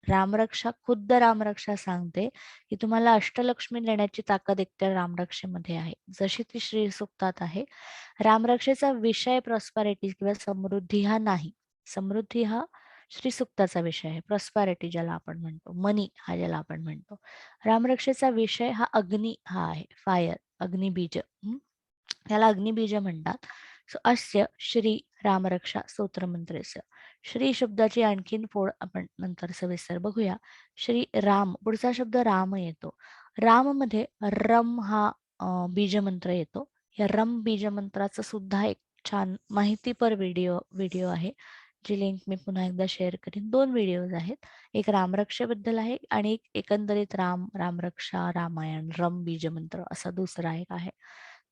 रामरक्षा, खुद्द रामरक्षा सांगते की तुम्हाला अष्टलक्ष्मी देण्याची ताकद एकट्या रामरक्षेमध्ये आहे, जशी ती श्री सुक्तात आहे. रामरक्षेचा विषय प्रॉस्पॅरिटी किंवा समृद्धी हा नाही. समृद्धी हा श्री सुक्ताचा विषय आहे. प्रॉस्पॅरिटी ज्याला आपण म्हणतो, मनी हा ज्याला आपण म्हणतो. रामरक्षेचा विषय हा अग्नी हा आहे, फायर, अग्निबीज. याला अग्निबीज म्हणतात. सो अस्य श्री रामरक्षा स्तोत्रमंत्रेस्य. श्री शब्दाची आणखीन फोड आपण नंतर सविस्तर बघूया. श्री राम, पुढचा शब्द राम येतो. राम मध्ये रम हा बीजमंत्र येतो. या रम बीजमंत्राचं सुद्धा एक छान माहितीपर व्हिडिओ आहे, जी लिंक मी पुन्हा एकदा शेअर करीन. 2 व्हिडिओज आहेत, एक रामरक्षेबद्दल आहे आणि एक एकंदरीत रामरक्षा, रामायण, रम बीजमंत्र असा दुसरा एक आहे,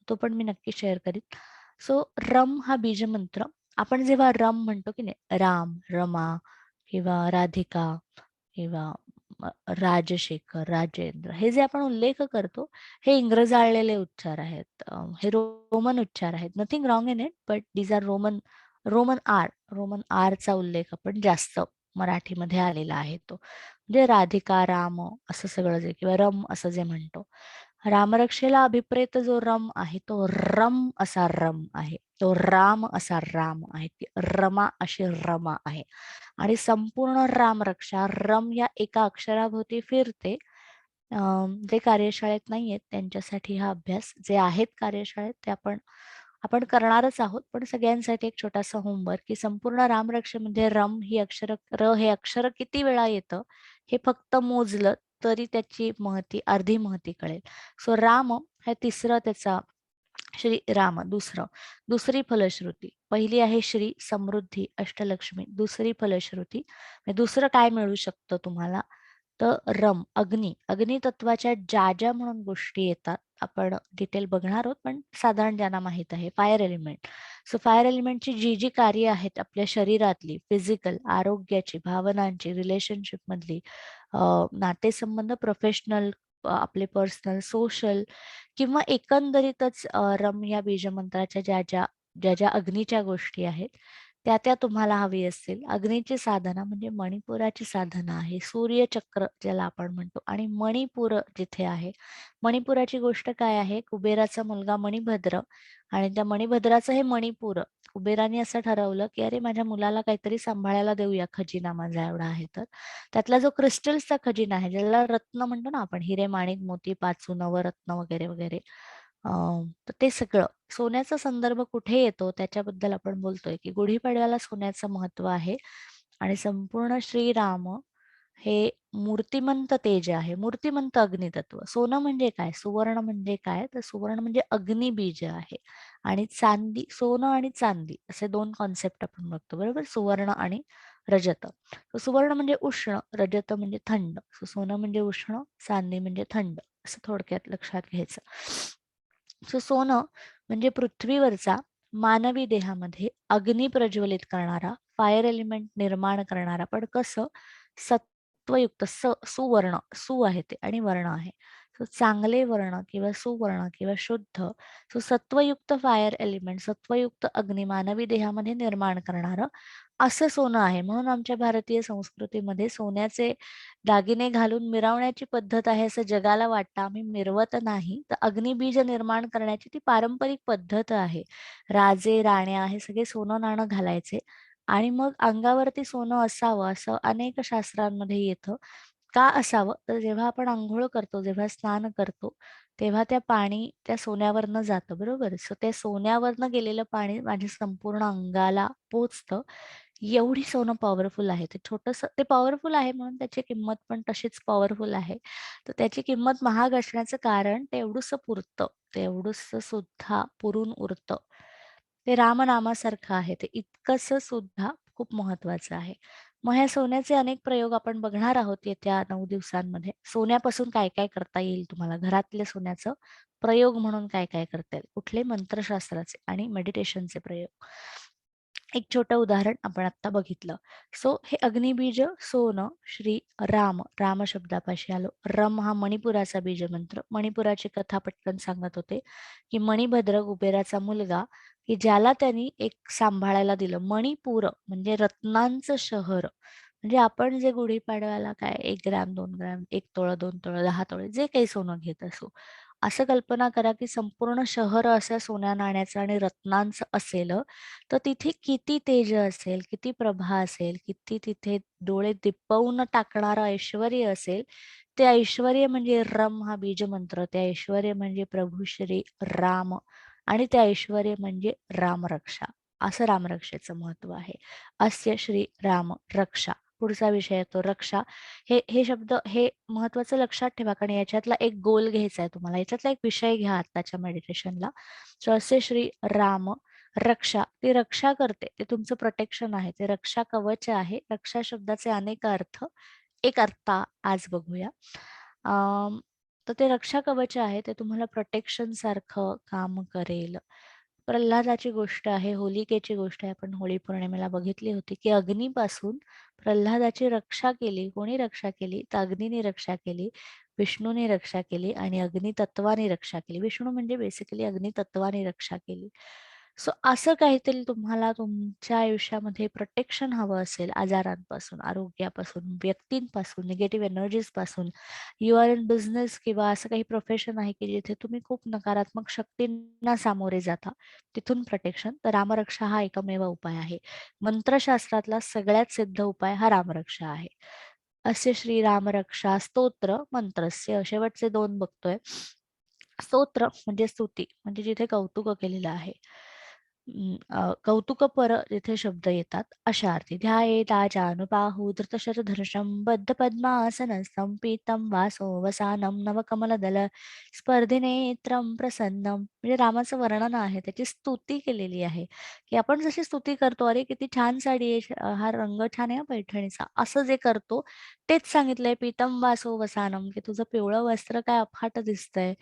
तो पण मी नक्की शेअर करीन. सो रम हा बीजमंत्र. आपण जेव्हा रम म्हणतो की नाही, राम, रमा किंवा राधिका किंवा राजशेखर, राजेंद्र, हे जे आपण उल्लेख करतो, हे इंग्रजाळलेले उच्चार आहेत. हे रोमन उच्चार आहेत. Nothing wrong in it, but these are Roman आरचा उल्लेख आपण जास्त मराठीमध्ये आलेला आहे तो. म्हणजे राधिका, राम असं सगळं जे, किंवा रम असं जे म्हणतो. रामरक्षेला अभिप्रेत जो रम आहे तो रम असा रम आहे, तो राम असा राम आहे, ती रमा अशी रमा आहे. आणि संपूर्ण रामरक्षा रम या एका अक्षराभोवती फिरते. जे कार्यशाळेत नाहीयेत त्यांच्यासाठी हा अभ्यास, जे आहेत कार्यशाळेत ते आपण आपण करणारच आहोत. पण सगळ्यांसाठी एक छोटासा होमवर्क, की संपूर्ण रामरक्षेमध्ये रम ही अक्षर, र हे अक्षर किती वेळा येतं हे फक्त मोजलं तरी त्याची महती, अर्धी महती कळेल. सो राम हे तिसरं त्याचा, श्री राम दुसरी फलश्रुती. पहिली आहे श्री, समृद्धी, अष्टलक्ष्मी. दुसरी फलश्रुती म्हणजे दुसरं काय मिळू शकतं तुम्हाला, तर रम, अग्नी तत्वाच्या ज्या ज्या म्हणून गोष्टी येतात, आपण डिटेल बघणार आहोत, पण साधारण ज्यांना माहित आहे, फायर एलिमेंट. सो फायर एलिमेंटची जी जी कार्य आहेत आपल्या शरीरातली, फिजिकल, आरोग्याची, भावनांची, रिलेशनशिप मधली, नातेसंबंध, प्रोफेशनल, आपले पर्सनल, सोशल, किंवा एकंदरीतच रम या बीजमंत्राच्या ज्या अग्नीच्या गोष्टी आहेत, त्या तुम्हाला हवी असतील. अग्नीची साधना म्हणजे मणिपुराची साधना आहे, सूर्यचक्र ज्याला आपण म्हणतो. आणि मणिपूर जिथे आहे, मणिपुराची गोष्ट काय आहे, कुबेराचा मुलगा मणिभद्र, आणि त्या मणिभद्राचं हे मणिपूर. कुबेराने असं ठरवलं की अरे माझ्या मुलाला काहीतरी सांभाळायला देऊया, खजिना माझा एवढा आहे तर. त्यातला जो क्रिस्टल्सचा खजिना आहे, ज्याला रत्न म्हणतो ना आपण, हिरे, माणिक, मोती, पाचू, नवरत्न वगैरे वगैरे, तर ते सगळं सोन्याचा संदर्भ कुठे येतो त्याच्याबद्दल आपण बोलतोय, की गुढीपाडव्याला सोन्याचं महत्व आहे. आणि संपूर्ण श्रीराम हे मूर्तिमंत तेज आहे, मूर्तिमंत अग्नितत्व. सोनं म्हणजे काय, सुवर्ण म्हणजे काय, तर सुवर्ण म्हणजे अग्निबीज आहे. आणि चांदी, सोनं आणि चांदी असे 2 कॉन्सेप्ट आपण बघतो, बरोबर, सुवर्ण आणि रजत. सुवर्ण म्हणजे उष्ण, रजत म्हणजे थंड. सोनं म्हणजे उष्ण, चांदी म्हणजे थंड, असं थोडक्यात लक्षात घ्यायचं. सो सोनं म्हणजे पृथ्वीवरचा मानवी देहामध्ये अग्नी प्रज्वलित करणारा, फायर एलिमेंट निर्माण करणारा, पण कसं, सत्वयुक्त, सुवर्ण, सु आहे ते आणि वर्ण आहे. सो चांगले वर्ण किंवा सुवर्ण किंवा शुद्ध, सो सत्वयुक्त फायर एलिमेंट, सत्वयुक्त अग्नी मानवी देहामध्ये निर्माण करणारं असं सोनं आहे. म्हणून आमच्या भारतीय संस्कृतीमध्ये सोन्याचे दागिने घालून मिरवण्याची पद्धत आहे असं जगाला वाटतं. आम्ही मिरवत नाही. तर अग्निबीज निर्माण करण्याची ती पारंपरिक पद्धत आहे. राजे, राण्या हे सगळे सोनं-नाणं घालायचे आणि मग अंगावरती सोनं असावं असं अनेक शास्त्रांमध्ये येतं. का असावं? तर जेव्हा आपण अंघोळ करतो, जेव्हा स्नान करतो, तेव्हा त्या पाणी त्या सोन्यावरनं जातं, बरोबर? सो त्या सोन्यावरनं गेलेलं पाणी माझ्या संपूर्ण अंगाला पोहोचतं. एवढी सोनं पॉवरफुल आहे. ते छोटंसं ते पॉवरफुल आहे म्हणून त्याची किंमत पण तशीच पॉवरफुल आहे. तर त्याची किंमत महाग असण्याचं कारण ते एवढुसं पुरतं. ते एवढुसं सुद्धा पुरून उरतं. ते रामनामासारखं आहे. ते इतकंसं सुद्धा खूप महत्वाचं आहे. मग ह्या सोन्याचे अनेक प्रयोग आपण बघणार आहोत येत्या 9 दिवसांमध्ये. सोन्यापासून काय-काय करता येईल तुम्हाला? घरातल्या सोन्याचं प्रयोग म्हणून काय-काय करता येईल? कुठले मंत्रशास्त्राचे आणि मेडिटेशनचे प्रयोग. एक छोटं उदाहरण आपण आत्ता बघितलं. सो हे अग्निबीज सोनं श्री राम, राम शब्दापाशी आलो. रम हा मणिपुराचा बीजमंत्र. मणिपुराची कथा पटकन सांगत होते, की मणिभद्र कुबेराचा मुलगा, की ज्याला त्यांनी एक सांभाळायला दिलं. मणिपूर म्हणजे रत्नांचं शहर. म्हणजे आपण जे गुढीपाडव्याला काय 1 ग्रॅम, 2 ग्रॅम, 1 तोळा, 2 तोळा, 10 तोळे जे काही सोनं घेत असू. असं कल्पना करा, की संपूर्ण शहर असं सोन्या-नाण्याचं आणि रत्नांचं असेल. तर तिथे किती तेज असेल, किती प्रभा असेल, किती तिथे डोळे दिपवून टाकणारं ऐश्वर्य असेल. ते ऐश्वर्य म्हणजे रम हा बीजमंत्र. ते ऐश्वर्य म्हणजे प्रभू श्री राम आणि ते ऐश्वर्य म्हणजे रामरक्षा. असं रामरक्षेचं महत्व आहे. अस्य श्री राम रक्षा. पुढचा विषय येतो रक्षा. हे शब्द हे महत्वाचं लक्षात ठेवा कारण याच्यातला एक गोल घ्यायचा आहे तुम्हाला. याच्यातला एक विषय घ्या आत्ताच्या मेडिटेशनला. सो असे श्री राम रक्षा, ती रक्षा करते. ते तुमचं प्रोटेक्शन आहे. ते रक्षा कवच आहे. रक्षा शब्दाचे अनेक अर्थ. एक अर्थ आज बघूया. अं, तर ते रक्षा कवच आहे. ते तुम्हाला प्रोटेक्शन सारखं काम करेल. प्रल्हादाची गोष्ट आहे, होलिकेची गोष्ट आहे. आपण होळी पौर्णिमेला बघितली होती, की अग्नीपासून प्रल्हादाची रक्षा केली. कोणी रक्षा केली? तर अग्नीने रक्षा केली. विष्णूने रक्षा केली आणि अग्नितत्वाने रक्षा केली. विष्णू म्हणजे बेसिकली अग्नितत्वाने रक्षा केली. सो असं काहीतरी तुम्हाला तुमच्या आयुष्यामध्ये प्रोटेक्शन हवं असेल आजारांपासून, आरोग्यापासून, व्यक्तींपासून, निगेटिव्ह एनर्जीजपासून. यू आर इन बिझनेस किंवा असं काही प्रोफेशन आहे की जिथे तुम्ही खूप नकारात्मक शक्तींना सामोरे जाता. तिथून प्रोटेक्शन. तर रामरक्षा हा एकमेव उपाय आहे. मंत्रशास्त्रातला सगळ्यात सिद्ध उपाय हा रामरक्षा आहे. असे श्री रामरक्षा स्तोत्र मंत्रस्य शेवटचे 2 बघतोय. स्तोत्र म्हणजे स्तुती म्हणजे जिथे कौतुक केलेलं आहे. कौतुकपर जिथे शब्द येतात अशा अर्थी. ध्यायेताजानुबाहू धृतशरधनुषं बद्धपद्मासनस्थं पीतं वासो वसानं नवकमलदल स्पर्धिनेत्रं प्रसन्नं. म्हणजे रामाचं वर्णन आहे, त्याची स्तुती केलेली आहे, की आपण जशी स्तुती करतो, "अरे किती छान साडी आहे, हा रंग छान आहे हां पैठणीचा." असं जे करतो तेच सांगितलंय पीतम वासो वसानम, की तुझं पिवळं वस्त्र काय अफाट दिसतंय.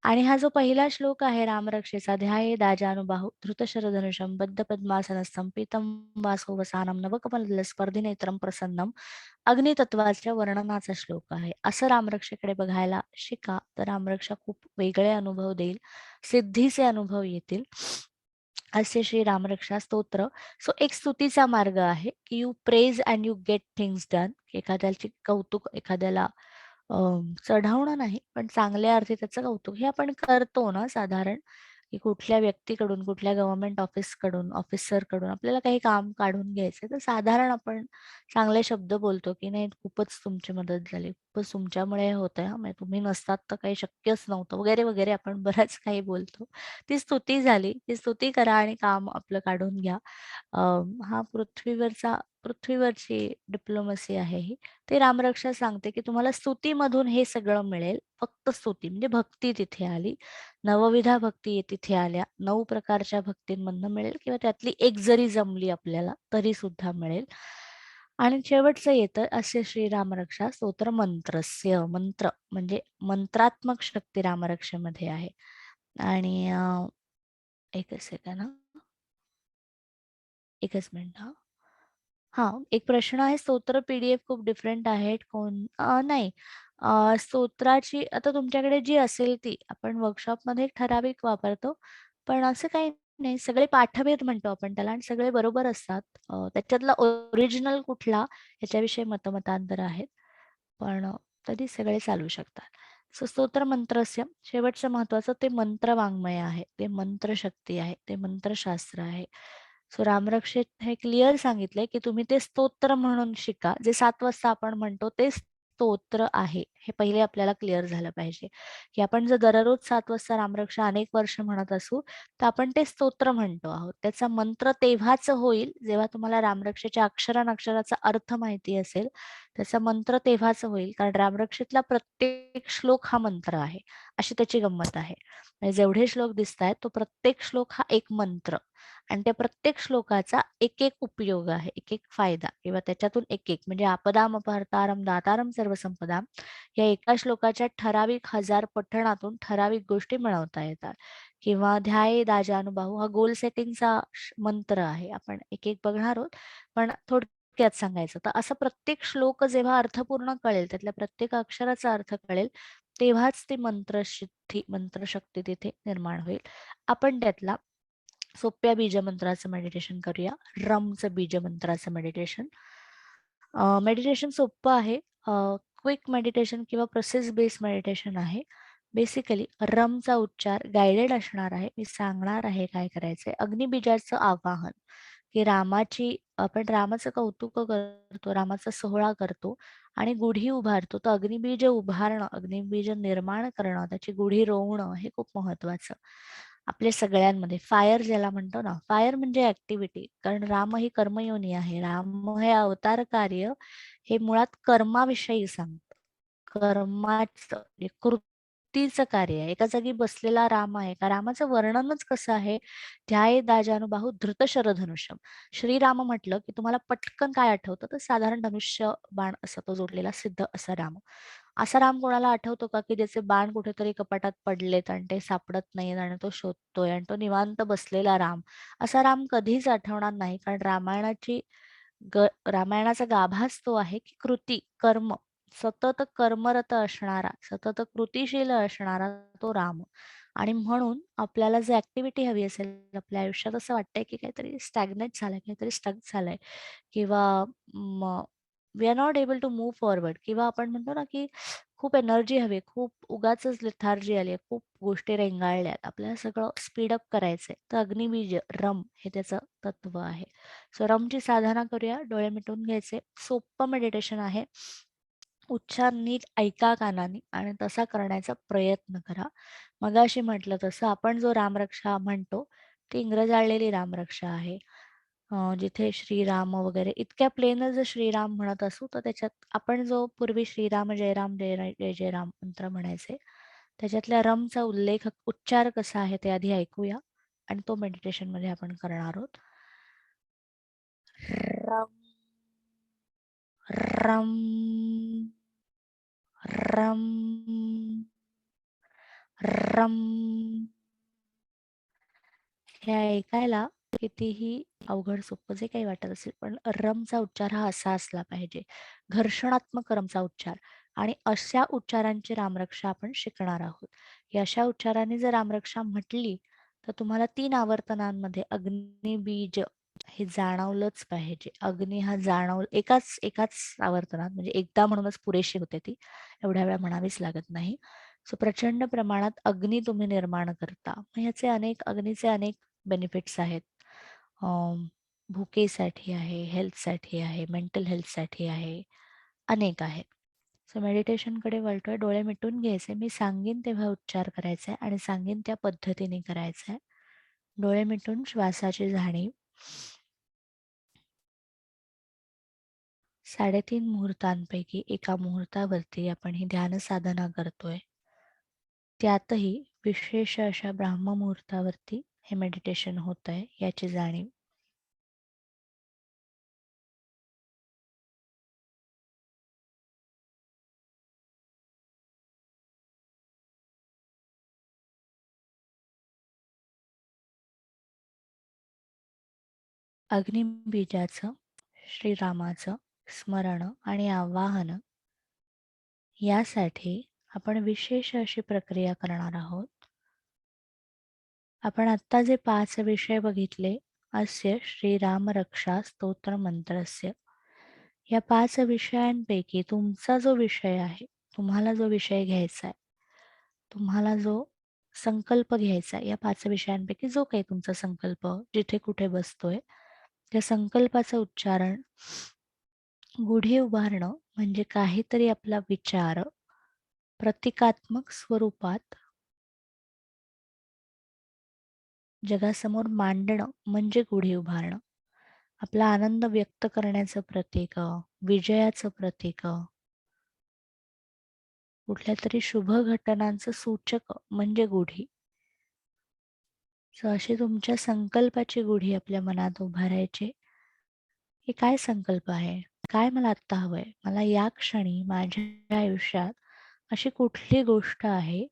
आणि हा जो पहिला श्लोक आहे रामरक्षेचा, ध्याये दाजानुबाहू धृतशरधनुषं बद्धपद्मासनस्थं पीतं वासो वसानं नवकमलदल स्पर्धिनेत्रं प्रसन्नम. अग्नितत्वाच्या वर्णनाचा श्लोक आहे. असं रामरक्षेकडे बघायला शिका, तर रामरक्षा खूप वेगळे अनुभव देईल, सिद्धीचे अनुभव येतील. असे श्री रामरक्षा स्तोत्र. सो एक स्तुतीचा मार्ग आहे, की you praise and you get things done. एखाद्याचे कौतुक, एखाद्याला चढावणं नाही, पण चांगल्या अर्थी त्याचं कौतुक. हे आपण करतो ना साधारण, की कुठल्या व्यक्तीकडून, कुठल्या गव्हर्नमेंट ऑफिसकडून, ऑफिसरकडून आपल्याला काही काम काढून घ्यायचंय, तर साधारण आपण चांगले शब्द बोलतो, की नाही खूपच तुमची मदत झाली, खूपच तुमच्यामुळे हे होतंय हां, म्हणजे तुम्ही नसतात तर काही शक्यच नव्हतं वगैरे, वगैरे आपण बऱ्याच काही बोलतो. ती स्तुती झाली. ती स्तुती करा आणि काम आपलं काढून घ्या. अ, हा पृथ्वीवरची डिप्लोमसी आहे ही. ते रामरक्षा सांगते, की तुम्हाला स्तुतीमधून हे सगळं मिळेल. फक्त स्तुती म्हणजे भक्ती तिथे आली. नवविधा भक्ती तिथे आल्या. 9 प्रकारच्या भक्तींमधनं मिळेल किंवा त्यातली एक जरी जमली आपल्याला तरी सुद्धा मिळेल. आणि शेवटचं येतं असे श्रीरामरक्षा स्तोत्र मंत्रस्य. मंत्र म्हणजे मंत्रात्मक शक्ती रामरक्षेमध्ये आहे. आणि एकच सेकंड हां. एकच मिनिट हां. हां, एक प्रश्न आहे स्तोत्र पी-डी-एफ खूप डिफरंट आहेत. नाही. स्तोत्राची आता तुमच्याकडे जी असेल ती. आपण वर्कशॉपमध्ये ठराविक वापरतो. पण असं काही नाही, सगळे पाठभेद म्हणतो आपण त्याला आणि सगळे बरोबर असतात. त्याच्यातला ओरिजिनल कुठला याच्याविषयी मतमतांतर आहेत. पण तरी सगळे चालू शकतात. सो स्तोत्र मंत्रस्य शेवटचं महत्वाचं ते मंत्र वाङ्मय आहे. ते मंत्रशक्ती आहे. ते मंत्रशास्त्र आहे. सो रामरक्षेत हे क्लिअर सांगितलंय, की तुम्ही ते स्तोत्र म्हणून शिका. जे 7 वाजता आपण म्हणतो ते स्तोत्र आहे. हे पहिले आपल्याला क्लिअर झालं पाहिजे, की आपण जर दररोज 7 वाजता रामरक्षा अनेक वर्ष म्हणत असू, तर आपण ते स्तोत्र म्हणतो आहोत. त्याचा मंत्र तेव्हाच होईल, जेव्हा तुम्हाला रामरक्षेच्या अक्षरानक्षराचा अर्थ माहिती असेल. त्याचा मंत्र तेव्हाच होईल, कारण रामरक्षेतला प्रत्येक श्लोक हा मंत्र आहे. अशी त्याची गंमत आहे. म्हणजे जेवढे श्लोक दिसतायत, तो प्रत्येक श्लोक हा एक मंत्र आणि त्या प्रत्येक श्लोकाचा एक-एक उपयोग आहे, एक-एक फायदा किंवा त्याच्यातून एक-एक म्हणजे आपदाम अपहर्तारम दातारम सर्वसंपदाम या एका श्लोकाच्या ठराविक 1000 पठणातून ठराविक गोष्टी मिळवता येतात. किंवा ध्याये दाजानुबाहू हा गोल सेटिंगचा मंत्र आहे. आपण एक-एक बघणार आहोत. पण थोडक्यात सांगायचं तर असं प्रत्येक श्लोक जेव्हा अर्थपूर्ण कळेल, त्यातल्या प्रत्येक अक्षराचा अर्थ कळेल, तेव्हाच ती मंत्रसिद्धी, मंत्रशक्ती तिथे निर्माण होईल. आपण त्यातला सोप्या बीजमंत्राचं मेडिटेशन करूया. रमचं बीजमंत्राचं मेडिटेशन. मेडिटेशन सोपं आहे. क्विक मेडिटेशन किंवा प्रोसेस बेस्ड मेडिटेशन आहे. बेसिकली रमचा उच्चार गायडेड असणार आहे. मी सांगणार आहे काय करायचंय. अग्निबीजाचं आवाहन, की रामाची आपण रामाचं कौतुक करतो, रामाचा सोहळा करतो आणि गुढी उभारतो. तर अग्निबीज उभारणं, अग्निबीज निर्माण करणं, त्याची गुढी रोवणं हे खूप महत्वाचं. आपल्या सगळ्यांमध्ये फायर ज्याला म्हणतो ना, फायर म्हणजे ऍक्टिव्हिटी. कारण राम ही कर्मयोनी आहे. राम हे अवतार कार्य हे मुळात कर्माविषयी सांगतं. कर्माचं म्हणजे कृतीचं कार्य आहे. एका जागी बसलेला राम आहे का रामाचं वर्णनच कसं आहे? ध्याये दाजानुबाहू धृतशरधनुष्यम. श्रीराम म्हटलं की तुम्हाला पटकन काय आठवतं? तर साधारण धनुष्य बाण असा तो जोडलेला सिद्ध असा राम. असा राम कोणाला आठवतो का की ज्याचे बाण कुठेतरी कपाटात पडलेत आणि ते सापडत नाहीत आणि तो शोधतोय आणि तो निवांत बसलेला राम. असा राम कधीच आठवणार नाही, कारण रामायणाचा गाभाच तो आहे की कृती, कर्म, सतत कर्मरत असणारा, सतत कृतिशील असणारा तो राम. आणि म्हणून आपल्याला जर ऍक्टिव्हिटी हवी असेल आपल्या आयुष्यात, असं वाटतंय की काहीतरी स्टॅग्नेट झालंय, काहीतरी स्टक झालंय किंवा we are not able to move forward, किंवा आपण म्हणतो ना की खूप एनर्जी हवी, खूप उगाचच लेथार्जी आली आहे, खूप गोष्टी रेंगाळल्यात, आपल्याला सगळं स्पीडअप करायचंय, तर अग्निबीज रम हे त्याचं तत्व आहे. सो रमची साधना करूया. डोळे मिटून घ्यायचे. सोपं मेडिटेशन आहे. उच्चार नीट ऐका कानानी आणि तसा करण्याचा प्रयत्न करा. मगाशी म्हटलं तसं आपण जो रामरक्षा म्हणतो ती इंग्रजाळलेली रामरक्षा आहे. जिथे श्रीराम वगैरे इतक्या प्लेनच जर श्रीराम म्हणत असू, तर त्याच्यात आपण जो पूर्वी श्रीराम जय राम जय जय राम मंत्र म्हणायचे, त्याच्यातल्या रमचा उल्लेख उच्चार कसा आहे ते आधी ऐकूया आणि तो मेडिटेशन मध्ये आपण करणार आहोत. रम, रम, रम, रम. हे ऐकायला कितीही अवघड सोपं जे काही वाटत असेल, पण रमचा उच्चार हा असा असला पाहिजे. घर्षणात्मक रमचा उच्चार आणि अशा उच्चारांची रामरक्षा आपण शिकणार आहोत. या अशा उच्चाराने जर रामरक्षा म्हटली, तर तुम्हाला 3 आवर्तनांमध्ये अग्निबीज हे जाणवलंच पाहिजे. अग्नी हा एकाच एकाच आवर्तनात म्हणजे एकदा म्हणूनच पुरेशी होते ती. एवढ्या वेळा म्हणावीच लागत नाही. सो प्रचंड प्रमाणात अग्नी तुम्ही निर्माण करता. मग ह्याचे अग्नीचे अनेक बेनिफिट्स आहेत. भुकेसाठी आहे, हेल्थसाठी आहे, मेंटल हेल्थसाठी आहे, अनेक आहेत. सो मेडिटेशनकडे वळतोय. डोळे मिटून घ्यायचे. मी सांगेन तेव्हा उच्चार करायचा आहे आणि सांगेन त्या पद्धतीने करायचा आहे. डोळे मिटून श्वासाची जाणीव. 3.5 मुहूर्तांपैकी एका मुहूर्तावरती आपण ही ध्यान साधना करतोय. त्यातही विशेष अशा ब्राह्ममुहूर्तावरती हे मेडिटेशन होत आहे याची जाणीव. अग्निबीजाचं, श्रीरामाचं स्मरण आणि आवाहन यासाठी आपण विशेष अशी प्रक्रिया करणार आहोत. आपण आता जे 5 विषय बघितले, अस्य श्रीराम रक्षा स्तोत्र मंत्रस्य, या 5 विषयांपैकी तुमचा जो विषय आहे, तुम्हाला जो विषय घ्यायचा आहे, तुम्हाला जो संकल्प घ्यायचा आहे, या 5 विषयांपैकी जो काही तुमचा संकल्प जिथे कुठे बसतोय, त्या संकल्पाचं उच्चारण, गुढी उभारणं म्हणजे काहीतरी आपला विचार प्रतिकात्मक स्वरूपात जगासमोर मांडणं म्हणजे गुढी उभारणं. आपला आनंद व्यक्त करण्याचं प्रतीक, विजयाचं प्रतीक, कुठल्या तरी शुभ घटनांचं सूचक म्हणजे गुढी. अशी तुमच्या संकल्पाची गुढी आपल्या मनात उभारायची. हे काय संकल्प आहे? काय मला आत्ता हवंय? मला या क्षणी माझ्या आयुष्यात अशी कुठली गोष्ट आहे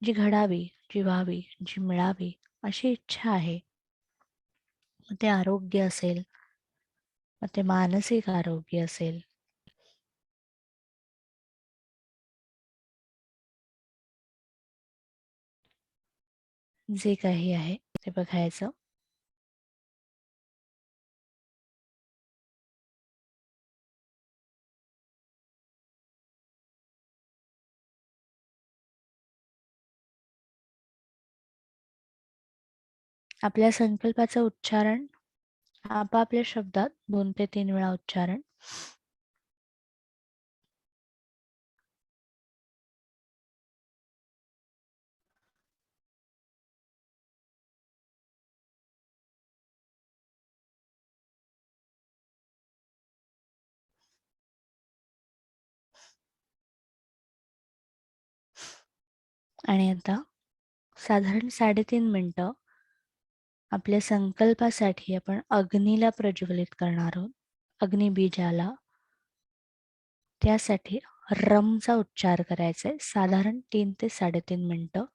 जी घडावी, जी व्हावी, जी मिळावी अशी इच्छा आहे. मग ते आरोग्य असेल, मग ते मानसिक आरोग्य असेल, जे काही आहे ते बघायचं. आपल्या संकल्पाचं उच्चारण आपापल्या शब्दात 2 ते 3 वेळा उच्चारण. आणि आता साधारण 3.5 मिनिटं आपल्या संकल्पासाठी आपण अग्नीला प्रज्वलित करणार आहोत. अग्निबीजाला. त्यासाठी रमचा उच्चार करायचा आहे. साधारण 3 ते 3.5 मिनिटं.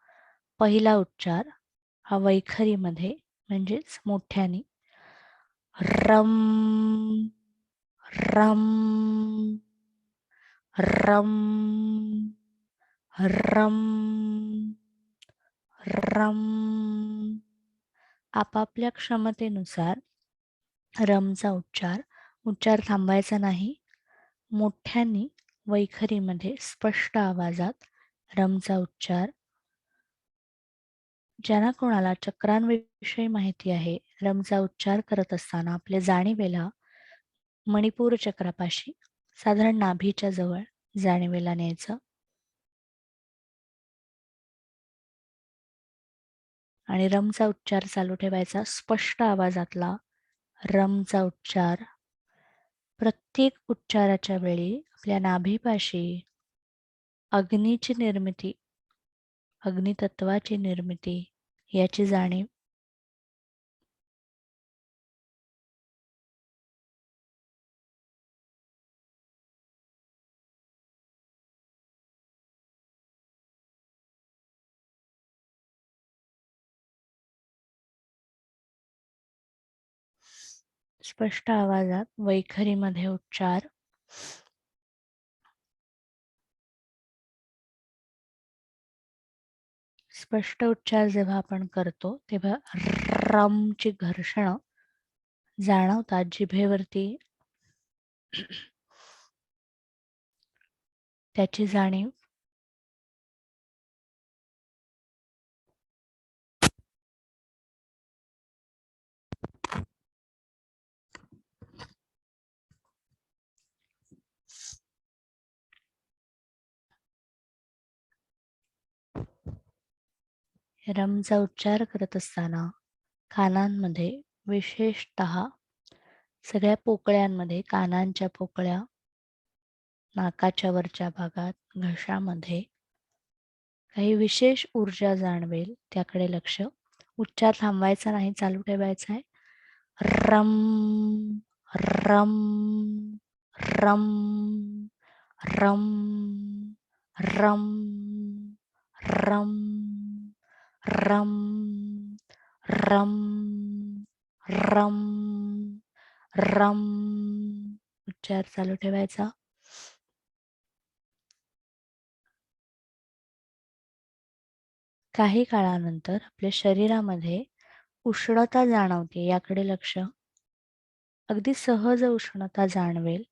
पहिला उच्चार हा वैखरीमध्ये म्हणजेच मोठ्याने रम रम रम रम रम. आपापल्या क्षमतेनुसार रमचा उच्चार थांबायचा नाही. मोठ्याने वैखरीमध्ये स्पष्ट आवाजात रमचा उच्चार. ज्यांना कोणाला चक्रांविषयी माहिती आहे, रमचा उच्चार करत असताना आपल्या जाणीवेला मणिपूर चक्रापाशी साधारण नाभीच्या जवळ जाणीवेला न्यायचं आणि रमचा उच्चार चालू ठेवायचा. स्पष्ट आवाजातला रमचा उच्चार. प्रत्येक उच्चाराच्या वेळी आपल्या नाभीपाशी अग्नीची निर्मिती, अग्नितत्वाची निर्मिती याची जाणीव. स्पष्ट आवाजात वैखरीमध्ये उच्चार. स्पष्ट उच्चार जेव्हा आपण करतो तेव्हा रमची घर्षण जाणवतात जिभेवरती. त्याची जाणीव. रमचा उच्चार करत असताना कानांमध्ये, विशेषतः सगळ्या पोकळ्यांमध्ये, कानांच्या पोकळ्या, नाकाच्या वरच्या भागात, घशामध्ये काही विशेष ऊर्जा जाणवेल त्याकडे लक्ष. उच्चार थांबवायचा नाही, चालू ठेवायचा आहे. रम रम रम रम रम रम रम रम रम रम. उच्चार चालू ठेवायचा. काही काळानंतर आपल्या शरीरामध्ये उष्णता जाणवते, याकडे लक्ष. अगदी सहज उष्णता जाणवेल.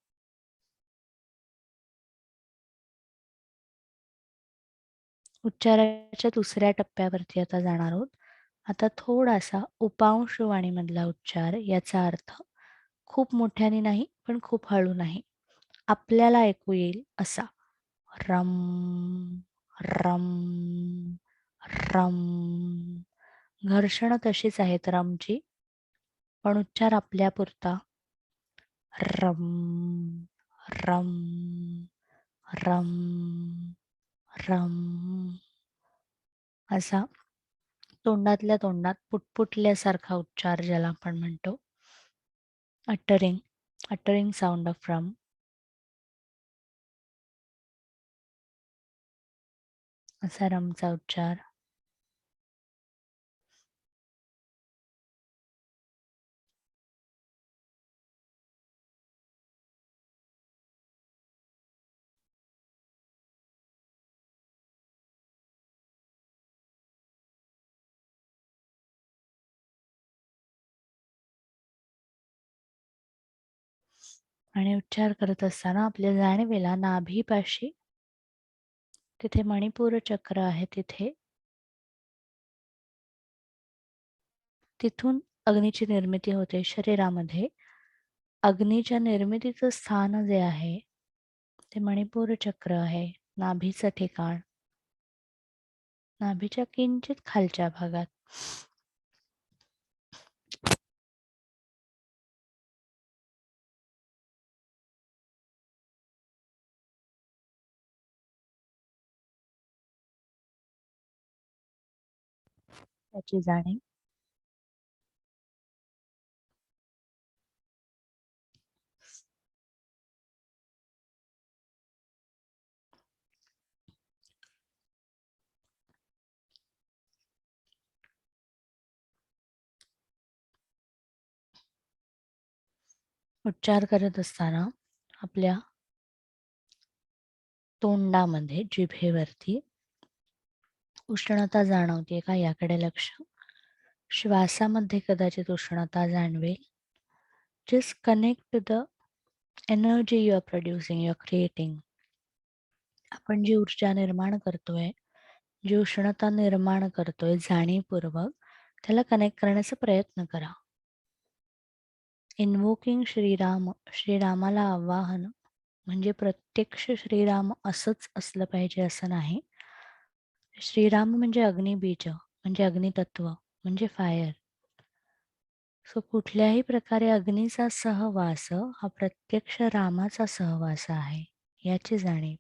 उच्चाराच्या दुसऱ्या टप्प्यावरती आता जाणार आहोत. आता थोडासा उपांश वाणीमधला उच्चार, याचा अर्थ खूप मोठ्याने नाही पण खूप हळू नाही, आपल्याला ऐकू येईल असा. रम रम रम. घर्षण तशीच आहेत रमची, पण उच्चार आपल्यापुरता. रम रम रम रम असा तोंडातल्या तोंडात पुटपुटल्यासारखा उच्चार ज्याला आपण म्हणतो. अटरिंग साऊंड ऑफ रम. असा रमचा उच्चार. आणि उच्चार करत असताना आपल्या जाणीवेला नाभीपाशी तिथे मणिपूर चक्र आहे, तिथून अग्नीची निर्मिती होते शरीरामध्ये. अग्नीच्या निर्मितीचं स्थान जे आहे ते मणिपूर चक्र आहे, नाभीचं ठिकाण, नाभीच्या किंचित खालच्या भागात. त्याची जाणीव. उच्चार करत असताना आपल्या तोंडामध्ये, जिभेवरती उष्णता जाणवते का याकडे लक्ष. श्वासामध्ये कदाचित उष्णता जाणवेल. Just connect the energy you are producing, you are creating. आपण जी ऊर्जा निर्माण करतोय, जी उष्णता निर्माण करतोय, जाणीवपूर्वक त्याला कनेक्ट करण्याचा प्रयत्न करा. इन्वोकिंग श्रीराम, श्रीरामाला आवाहन म्हणजे प्रत्यक्ष श्रीराम असंच असलं पाहिजे असं नाही. श्रीराम म्हणजे अग्निबीज, म्हणजे अग्नितत्व, म्हणजे फायर. सो कुठल्याही प्रकारे अग्नीचा सहवास हा प्रत्यक्ष रामाचा सहवास आहे, याची जाणीव.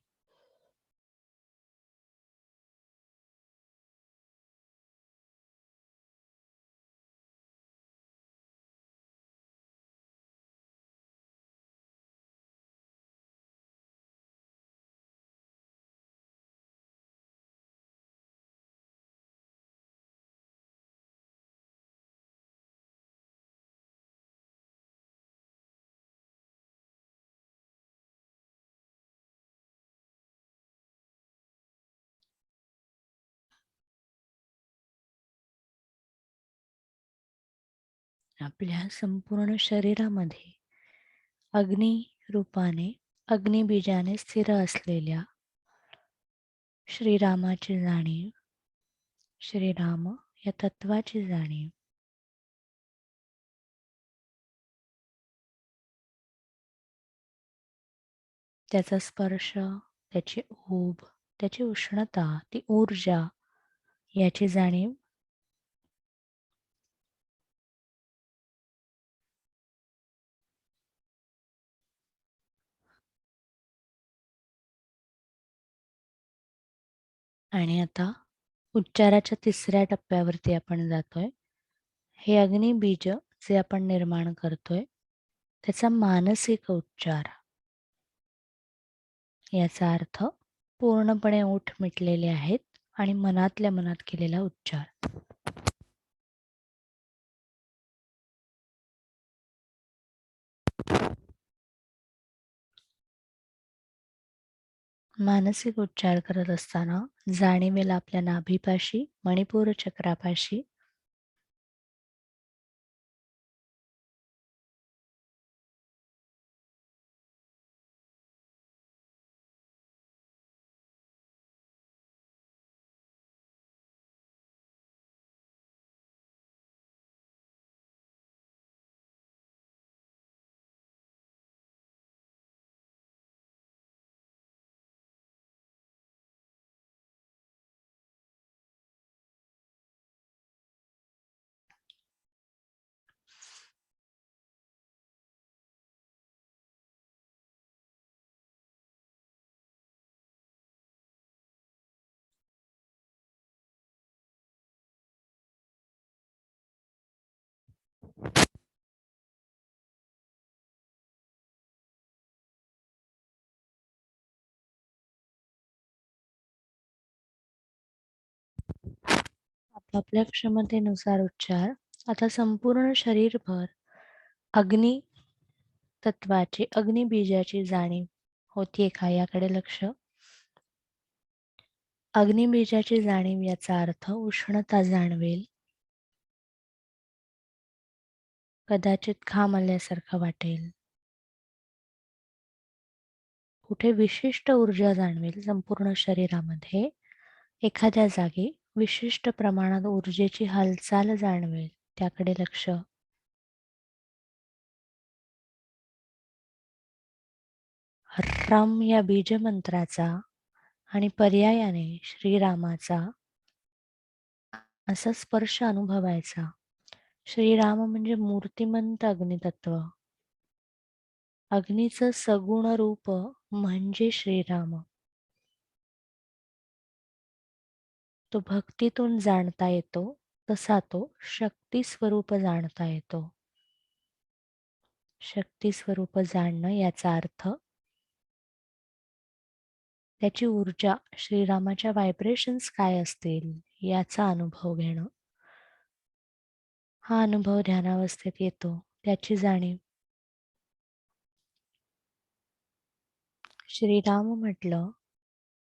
आपल्या संपूर्ण शरीरामध्ये अग्नी रूपाने, अग्निबीजाने स्थिर असलेल्या श्रीरामाची जाणीव, श्रीराम या तत्वाची जाणीव. त्याचा स्पर्श, त्याची ऊब, त्याची उष्णता, ती ऊर्जा, याची जाणीव. आणि आता उच्चाराच्या तिसऱ्या टप्प्यावरती आपण जातोय. हे अग्निबीज जे आपण निर्माण करतोय त्याचा मानसिक उच्चार. याचा अर्थ पूर्णपणे ओठ मिटलेले आहेत आणि मनातल्या मनात केलेला उच्चार. मानसिक उच्चार करत असताना जाणीवेल आपल्या नाभीपाशी, मणिपूर चक्रापाशी आपापल्या क्षमतेनुसार उच्चार. आता संपूर्ण शरीरभर अग्नी तत्वाची, अग्निबीजाची जाणीव होतीये का याकडे लक्ष. अग्निबीजाची जाणीव याचा अर्थ उष्णता जाणवेल, कदाचित घाम आल्यासारखं वाटेल, कुठे विशिष्ट ऊर्जा जाणवेल. संपूर्ण शरीरामध्ये एखाद्या जागी विशिष्ट प्रमाणात ऊर्जेची हालचाल जाणवेल, त्याकडे लक्ष. रम या बीजमंत्राचा आणि पर्यायाने श्रीरामाचा असा स्पर्श अनुभवायचा. श्रीराम म्हणजे मूर्तिमंत अग्नितत्व. अग्नीचं सगुण रूप म्हणजे श्रीराम. तो भक्तीतून जाणता येतो, तसा तो शक्ती स्वरूप जाणता येतो. शक्ती स्वरूप जाणणं याचा अर्थ त्याची ऊर्जा, श्रीरामाच्या व्हायब्रेशन्स काय असतील याचा अनुभव घेणं. हा अनुभव ध्यानावस्थेत येतो, त्याची जाणीव. श्रीराम म्हटलं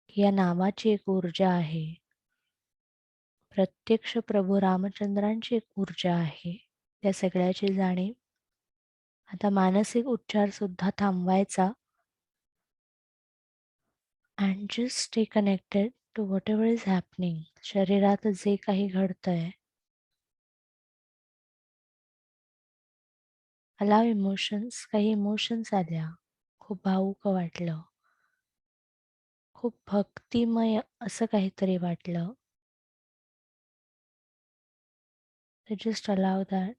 की या नावाची एक ऊर्जा आहे. प्रत्यक्ष प्रभू रामचंद्रांची एक ऊर्जा आहे. त्या सगळ्याची जाणीव. आता मानसिक उच्चार सुद्धा थांबवायचा. And just stay connected to whatever is happening. शरीरात जे काही घडतंय, अलाव इमोशन्स. काही इमोशन्स आल्या, खूप भावुक वाटलं, खूप भक्तिमय असं काहीतरी वाटलं, तर जस्ट अलाव दॅट.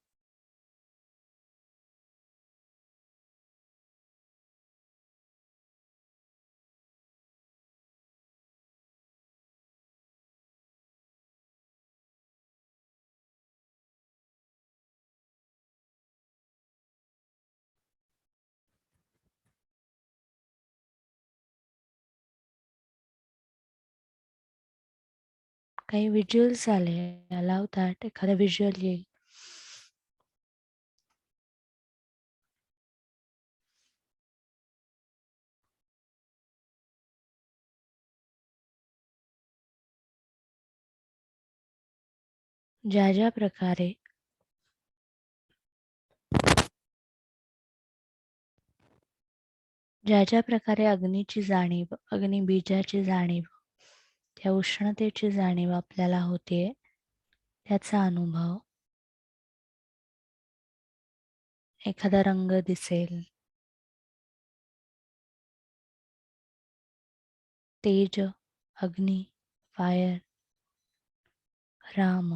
काही व्हिज्युअल्स आले, अलाव दॅट. एखादा व्हिज्युअल येईल. ज्या ज्या प्रकारे ज्या ज्या प्रकारे अग्नीची जाणीव, अग्निबीजाची जाणीव, त्या उष्णतेची जाणीव आपल्याला होते, त्याचा अनुभव. एखादा रंग दिसेल, तेज, अग्नी, फायर, राम,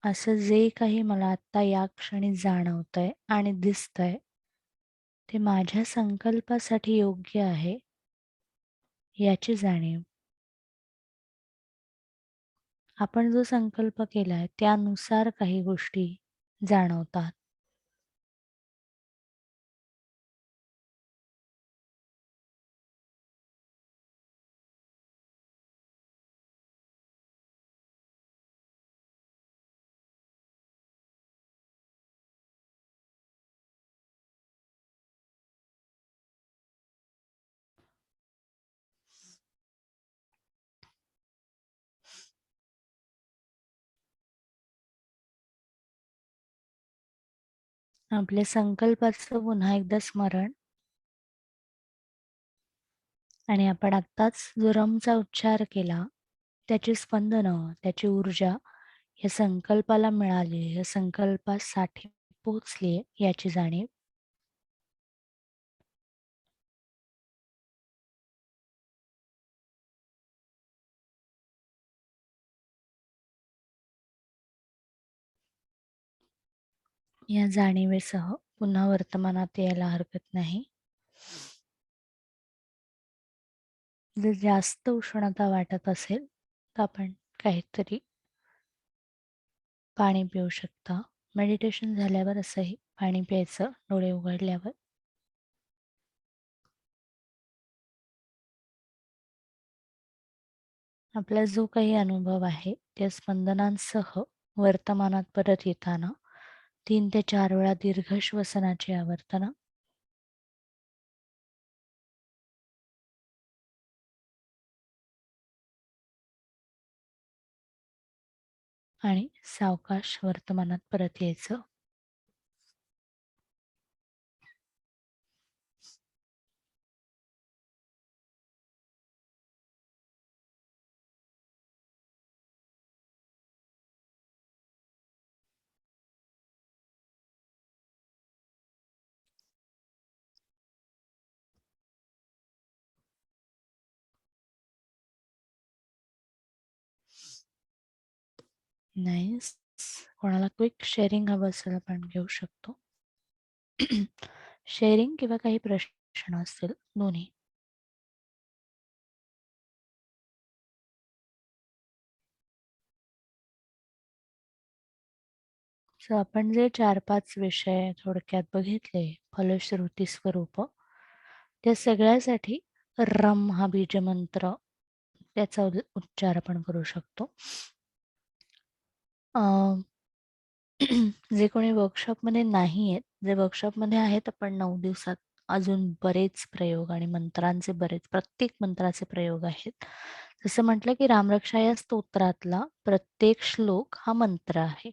असं जे काही मला आत्ता या क्षणी जाणवतंय आणि दिसतंय, ते माझ्या संकल्पासाठी योग्य आहे याची जाणीव. आपण जो संकल्प केलाय त्यानुसार काही गोष्टी जाणवतात. आपल्या संकल्पाचं पुन्हा एकदा स्मरण. आणि आपण आत्ताच जो रमचा उच्चार केला त्याची स्पंदनं, त्याची ऊर्जा या संकल्पाला मिळाली, या संकल्पासाठी पोचली याची जाणीव. या जाणीवेसह पुन्हा वर्तमानात यायला हरकत नाही. जर जास्त उष्णता वाटत असेल तर आपण काहीतरी पाणी पिऊ शकता. मेडिटेशन झाल्यावर असंही पाणी प्यायचं डोळे उघडल्यावर. आपला जो काही अनुभव आहे त्या स्पंदनांसह वर्तमानात परत येताना 3 ते 4 वेळा दीर्घ श्वसनाची आवर्तनं. आणि सावकाश वर्तमानात परत यायचं. नाईस. कोणाला क्विक शेअरिंग हवं असेल आपण घेऊ शकतो. शेअरिंग किंवा काही प्रश्न असतील दोन्ही. सो आपण जे 4-5 विषय थोडक्यात बघितले फलश्रुती स्वरूप, त्या सगळ्यासाठी रम हा बीजमंत्र त्याचा उच्चार आपण करू शकतो. जे कोणी वर्कशॉपमध्ये नाही आहेत, जे वर्कशॉपमध्ये आहेत आपण 9 दिवसात अजून बरेच प्रयोग आणि मंत्रांचे प्रत्येक मंत्राचे प्रयोग आहेत. जसं म्हटलं की रामरक्षा या स्तोत्रातला प्रत्येक श्लोक हा मंत्र आहे.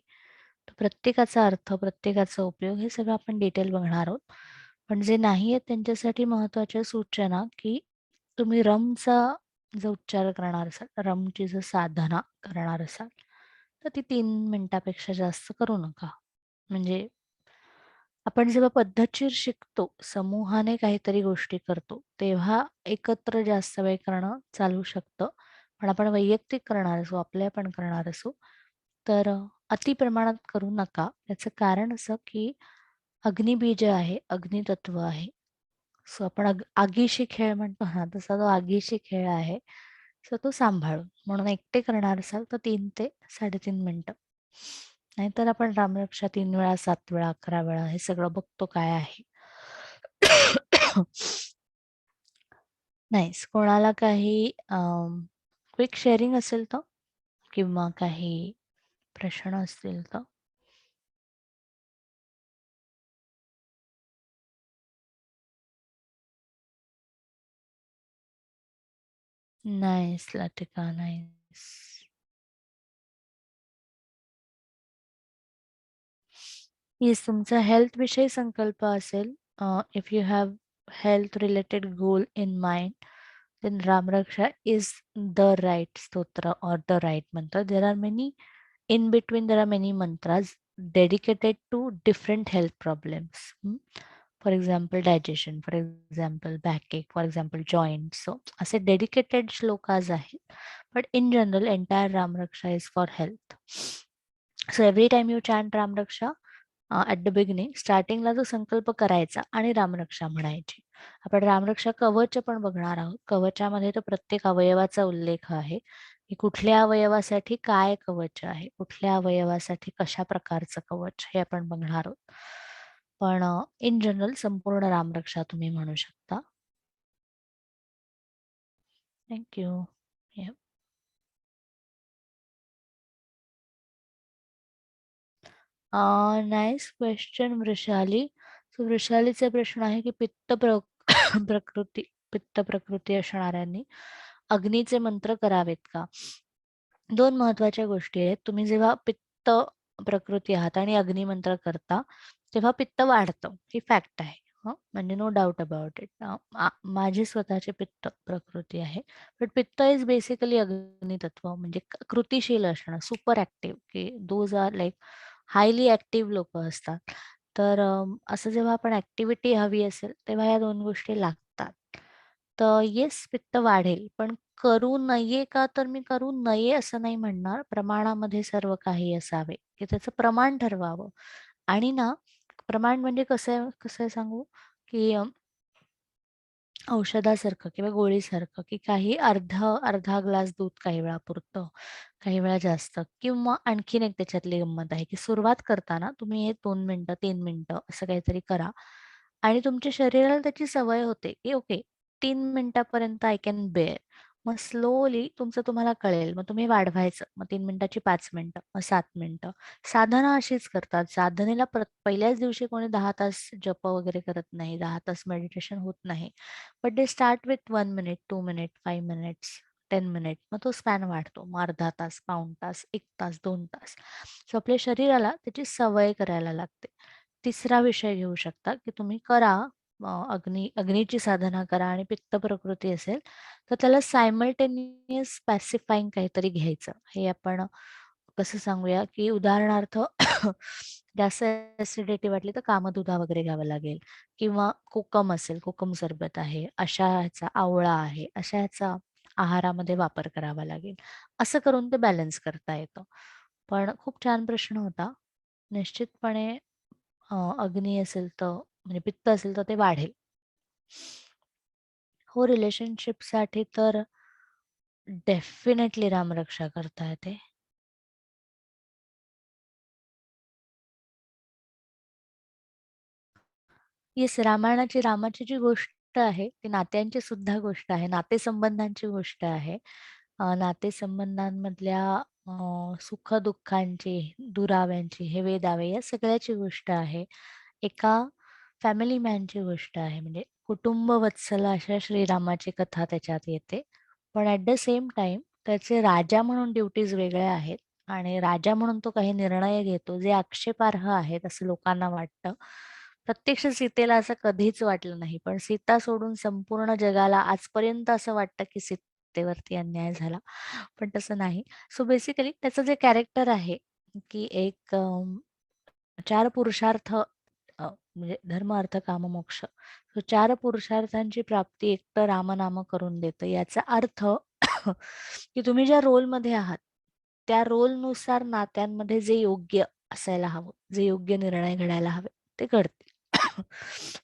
प्रत्येकाचा अर्थ, प्रत्येकाचा उपयोग हे सगळं आपण डिटेल बघणार आहोत. पण जे नाही आहेत त्यांच्यासाठी महत्त्वाच्या सूचना की तुम्ही रमचा जो उच्चार करणार असाल, रमची जर साधना करणार असाल तर ती 3 मिनिटापेक्षा जास्त करू नका. म्हणजे आपण जेव्हा पद्धतशीर शिकतो, समूहाने काहीतरी गोष्टी करतो, तेव्हा एकत्र जास्त वेळ करणं चालू शकतं. पण आपण वैयक्तिक करणार असू, आपले आपण करणार असू, तर अतिप्रमाणात करू नका. याचं कारण असं की अग्निबीज आहे, अग्नितत्व आहे. सो आपण आगीशी खेळ म्हणतो ना, तसा तो आगीशी खेळ आहे. सो तो सांभाळून. म्हणून एकटे करणार असाल तर 3 ते 3.5 मिनिटं. नाहीतर आपण रामरक्षा 3 वेळा, 7 वेळा, 11 वेळा हे सगळं बघतो काय आहे. नाहीस. कोणाला काही क्विक शेअरिंग असेल तर किंवा काही प्रश्न असतील तर. Nice Latika, nice. येस, तुमचा हेल्थ विषयी संकल्प असेल, if you have health related goal in mind, then Ram Raksha is the right stotra or the right mantra. There are many in between, there are many mantras dedicated to different health problems. For example, digestion, for example, backache, for example, joints. So, असे dedicated shlokas आहेत. But in general, entire Ram Raksha is for health. So every time you chant Ram Raksha, at the beginning स्टार्टिंगला जो संकल्प करायचा आणि रामरक्षा म्हणायची. आपण रामरक्षा कवच पण बघणार आहोत. कवचामध्ये तर प्रत्येक अवयवाचा उल्लेख आहे की कुठल्या अवयवासाठी काय कवच आहे, कुठल्या अवयवासाठी कशा प्रकारचं कवच हे आपण बघणार आहोत. पण इन जनरल संपूर्ण रामरक्षा तुम्ही म्हणू शकता. Thank you. Nice question Vrushali. So वृषालीचा प्रश्न आहे की प्रकृती पित्त प्रकृती असणाऱ्यांनी अग्नीचे मंत्र करावेत का? 2 महत्वाच्या गोष्टी आहेत. तुम्ही जेव्हा पित्त प्रकृती आहात आणि अग्निमंत्र करता, तेव्हा पित्त वाढतं. ही फॅक्ट आहे. म्हणजे नो डाऊट अबाउट इट. माझी स्वतःची पित्त प्रकृती आहे. बट पित्त इज बेसिकली अग्नितत्व, म्हणजे कृतिशील असणं, सुपर ॲक्टिव्ह, की those are like highly active लोकं असतात. तर असं जेव्हा आपण ॲक्टिव्हिटी हवी असेल, तेव्हा या 2 गोष्टी लागतात. तर येस, पित्त वाढेल, पण करू नये का? तर मी करू नये असं नाही म्हणणार. प्रमाणामध्ये सर्व काही असावे, की त्याचं प्रमाण ठरवावं. आणि ना, प्रमाण म्हणजे कसं आहे सांगू, की औषधासारखं किंवा गोळीसारखं, की काही अर्धा ग्लास दूध काही वेळा पुरतं, काही वेळा जास्त. किंवा आणखीन एक त्याच्यातली गंमत आहे, की सुरुवात करताना तुम्ही हे 2 मिनिटं, 3 मिनिटं असं काहीतरी करा आणि तुमच्या शरीराला त्याची सवय होते, की ओके 3 मिनिटापर्यंत आय कॅन बेअर. मग स्लोली तुमचं तुम्हाला कळेल. मग तुम्ही वाढवायचं. मग 3 मिनिटाची 5 मिनिटं, मग 7 मिनिटं. साधना अशीच करतात. साधनेला पहिल्याच दिवशी कोणी 10 तास जप वगैरे करत नाही, 10 तास मेडिटेशन होत नाही. But they start with 1 minute, 2 minute, 5 minutes, 10 minute. मग तो स्पॅन वाढतो. मग अर्धा तास, पाऊण तास, 1 तास, 2 तास. सो आपल्या शरीराला त्याची सवय करायला लागते. तिसरा विषय घेऊ शकता, की तुम्ही करा, अग्नीची साधना करा आणि पित्त प्रकृती असेल, तर त्याला सायमल्टेनियस पॅसिफाईंग काहीतरी घ्यायचं. हे आपण कसं सांगूया, की उदाहरणार्थ जास्त ॲसिडिटी वाटली तर कामधुधा वगैरे घ्यावं लागेल, किंवा कोकम असेल, कोकम सरबत आहे, अशा ह्याचा, आवळा आहे, अशा ह्याचा आहारामध्ये वापर करावा लागेल. असं करून ते बॅलन्स करता येतं. पण खूप छान प्रश्न होता. निश्चितपणे अग्नी असेल तर, म्हणजे पित्त असेल तर ते वाढेल. हो, रिलेशनशिपसाठी तर डेफिनेटली रामरक्षा करता येते. येस, रामाची जी गोष्ट आहे, ती नात्यांची सुद्धा गोष्ट आहे. नातेसंबंधांची गोष्ट आहे. नातेसंबंधांमधल्या सुख-दुःखांची, दुराव्यांची, हेवे-दावे या सगळ्याची गोष्ट आहे. एका फॅमिली मॅनची गोष्ट आहे. म्हणजे कुटुंबवत्सल अशा श्रीरामाची कथा त्याच्यात येते. पण ॲट द सेम टाईम त्याचे राजा म्हणून ड्युटीज वेगळ्या आहेत आणि राजा म्हणून तो काही निर्णय घेतो, जे आक्षेपार्ह आहेत असं लोकांना वाटतं. प्रत्यक्ष सीतेला असं कधीच वाटलं नाही. पण सीता सोडून संपूर्ण जगाला आजपर्यंत असं वाटतं, की सीतेवरती अन्याय झाला. पण तसं नाही. सो बेसिकली त्याचं जे कॅरेक्टर आहे, की एक 4 पुरुषार्थ, म्हणजे धर्म, अर्थ, काम, मोक्ष. सो 4 पुरुषार्थांची प्राप्ती एकटं रामनाम करून देतं. याचा अर्थ की तुम्ही ज्या रोलमध्ये आहात, त्या रोलनुसार नात्यांमध्ये जे योग्य असायला हवं, जे योग्य निर्णय घडायला हवे, ते घडतील.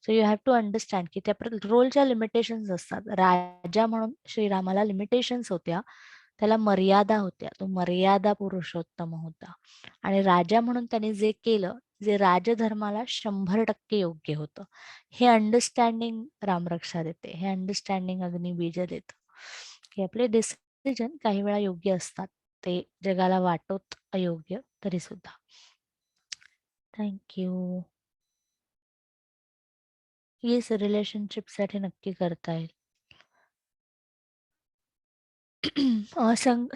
So you have to understand की त्या रोलच्या लिमिटेशन्स असतात. राजा म्हणून श्रीरामाला लिमिटेशन्स होत्या, त्याला मर्यादा होत्या. तो मर्यादा पुरुषोत्तम होता. आणि राजा म्हणून त्यांनी जे केलं, जे राजधर्माला 100% योग्य होतं, हे अंडरस्टँडिंग रामरक्षा देते. हे अंडरस्टँडिंग अग्निबीज देतं, की आपले डिसिजन काही वेळा योग्य असतात, ते जगाला वाटत अयोग्य तरी सुद्धा. थँक्यू. येस, रिलेशनशिपसाठी नक्की करता येईल.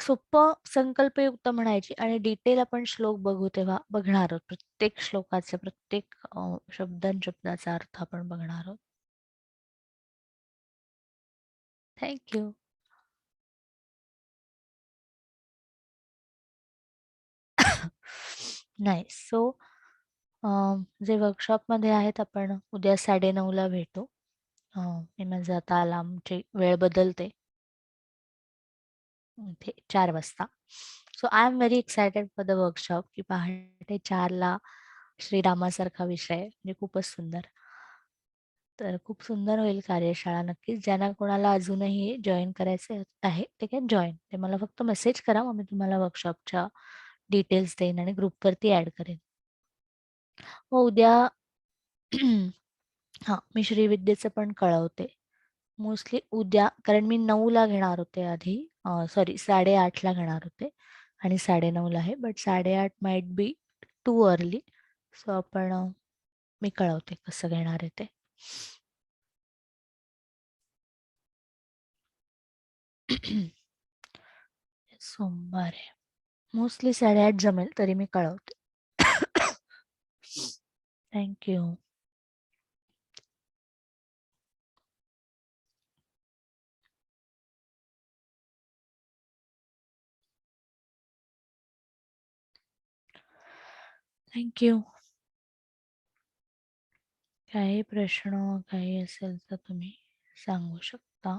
सोपं संकल्पयुक्त म्हणायची आणि डिटेल आपण श्लोक बघू तेव्हा बघणार आहोत. प्रत्येक श्लोकाचे, प्रत्येक शब्दांचा अर्थ आपण बघणार आहोत. थँक्यू. नाही. सो जे वर्कशॉपमध्ये आहेत, आपण उद्या 9:30ला भेटू. मी माझं आता अलार्मची वेळ बदलते. इथे 4 वाजता. So I am very excited for the workshop, की पहाटे 4ला श्रीरामासारखा विषय म्हणजे खूपच सुंदर. तर खूप सुंदर होईल कार्यशाळा नक्कीच. ज्यांना कोणाला अजूनही जॉईन करायचे आहे, ते कॅन जॉईन. ते मला फक्त मेसेज करा, मग मी तुम्हाला वर्कशॉपच्या डिटेल्स देईन आणि ग्रुपवरती ॲड करेन. हो, उद्या हां, मी श्रीविद्येचं पण कळवते. मोस्टली उद्या, कारण मी 9ला घेणार होते आधी. सॉरी, 8:30ला घेणार होते आणि 9:30ला आहे. But 8:30 might be too early. So आपण मी कळवते कसं घेणार आहे ते. सोमवार आहे. मोस्टली 8:30 जमेल, तरी मी कळवते. थँक्यू. थँक्यू. काही प्रश्न काही असेल तर तुम्ही सांगू शकता.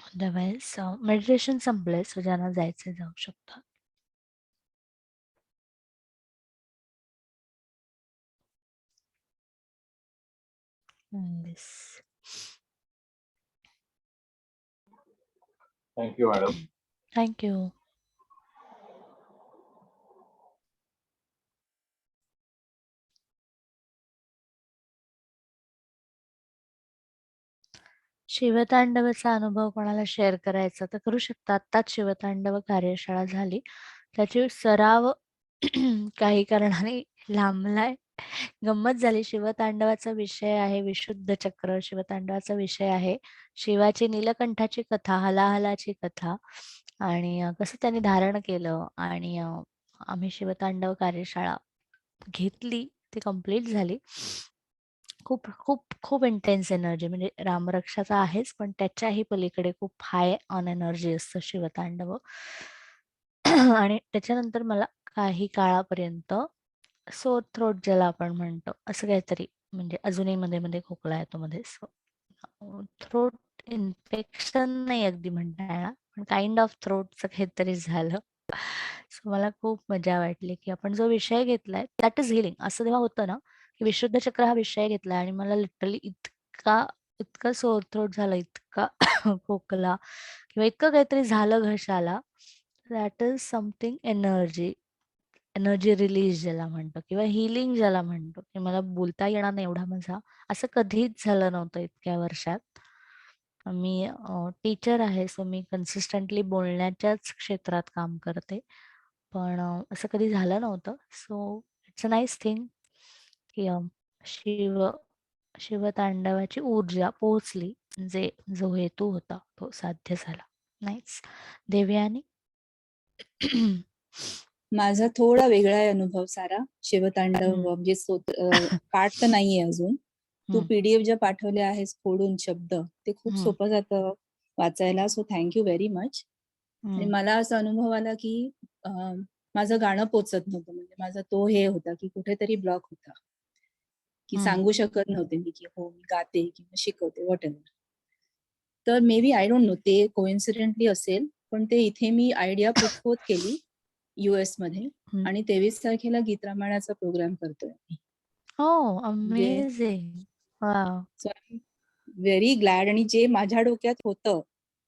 अदरवाईज मेडिटेशन संपलंय, सो ज्यांना जायचं जाऊ शकता. Thank you madam. थँक्यू. शिवतांडवाचा अनुभव कोणाला शेअर करायचा तर करू शकता. आत्ताच शिवतांडव कार्यशाळा झाली, त्याची सराव काही कारणाने लांबलाय. गंमत झाली. शिवतांडवाचा विषय आहे विशुद्ध चक्र. शिवतांडवाचा विषय आहे शिवाची नीलकंठाची कथा, हलाहलाची कथा आणि कसं त्यांनी धारण केलं. आणि आम्ही शिवतांडव कार्यशाळा घेतली, ती कंप्लीट झाली. खूप खूप खूप इंटेन्स एनर्जी, म्हणजे रामरक्षाचा आहेच, पण त्याच्याही पलीकडे खूप हाय ऑन एनर्जी असतं शिवतांडव. आणि त्याच्यानंतर मला काही काळापर्यंत सोर थ्रोट ज्याला आपण म्हणतो असं काहीतरी, म्हणजे अजूनही मध्ये मध्ये खोकला येतो मध्ये. थ्रोट इन्फेक्शन नाही अगदी म्हणता येणार, पण काइंड ऑफ थ्रोटचं काहीतरी झालं. सो मला खूप मजा वाटली की आपण जो विषय घेतलाय दॅट इज हिलिंग. असं तेव्हा होतं ना की विशुद्ध चक्र हा विषय घेतलाय आणि मला लिटरली इतका इतका सोर थ्रोट झाला, इतका खोकला किंवा इतकं काहीतरी झालं घशाला. That is something energy, energy release ज्याला म्हणतो किंवा हिलिंग ज्याला म्हणतो, की मला बोलता येणार नाही एवढा माझा, असं कधीच झालं नव्हतं इतक्या वर्षात. मी टीचर आहे, सो मी कन्सिस्टंटली बोलण्याच्याच क्षेत्रात काम करते, पण असं कधी झालं नव्हतं. So it's a nice thing की शिव शिवतांडवाची ऊर्जा पोहोचली, जे जो हेतू होता तो साध्य झाला. नाईस. देवयानी. माझा थोडा वेगळा आहे अनुभव सारा. शिवतांडव म्हणजे पाठ तर नाहीये अजून. तू पीडीएफ ज्या पाठवल्या आहेस फोडून शब्द, ते खूप सोपं जातं वाचायला. So thank you very much. आणि मला असा अनुभव आला की माझं गाणं पोचत नव्हतं, म्हणजे माझा तो हे होता की कुठेतरी ब्लॉक होता, की सांगू शकत नव्हते मी की हो मी गाते किंवा शिकवते वॉट एव्हर. तर maybe I don't know ते कोइन्सिडेंटली असेल, पण ते इथे मी आयडिया पुटफोर्थ केली US मध्ये, आणि 23 तारखेला गीत रामायणाचा प्रोग्राम करतोय मी. हो, amazing. Wow. So I am very glad. आणि जे माझ्या डोक्यात होतं,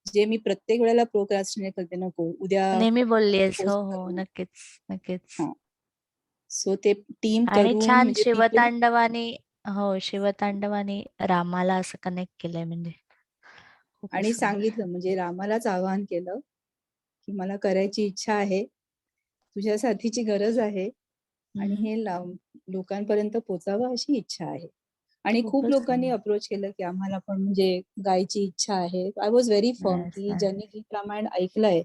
जे मी प्रत्येक वेळेला प्रोक्रॅस्टिनेट करते, नको उद्या नेहमी बोललीयस. हो पोस्ट हो, करू. नक्कीच नक्कीच. हा, सो ते टीम आणि करून छान म्हणजे पीपल. शिवतांडवाने, हो शिवतांडवाने रामाला असं कनेक्ट केलंय, म्हणजे खूपच आणि सुंदर. सांगितलं म्हणजे रामालाच आवाहन केलं की मला करायची इच्छा आहे, तुझ्या साथीची गरज आहे, आणि हे लोकांपर्यंत पोचावं अशी इच्छा आहे. आणि खूप खूपच लोकांनी सुंदर. अप्रोच केलं की आम्हाला पण म्हणजे गायची इच्छा आहे. I was very firm Nice, की nice. ज्यांनी गीत रामायण ऐकलंय,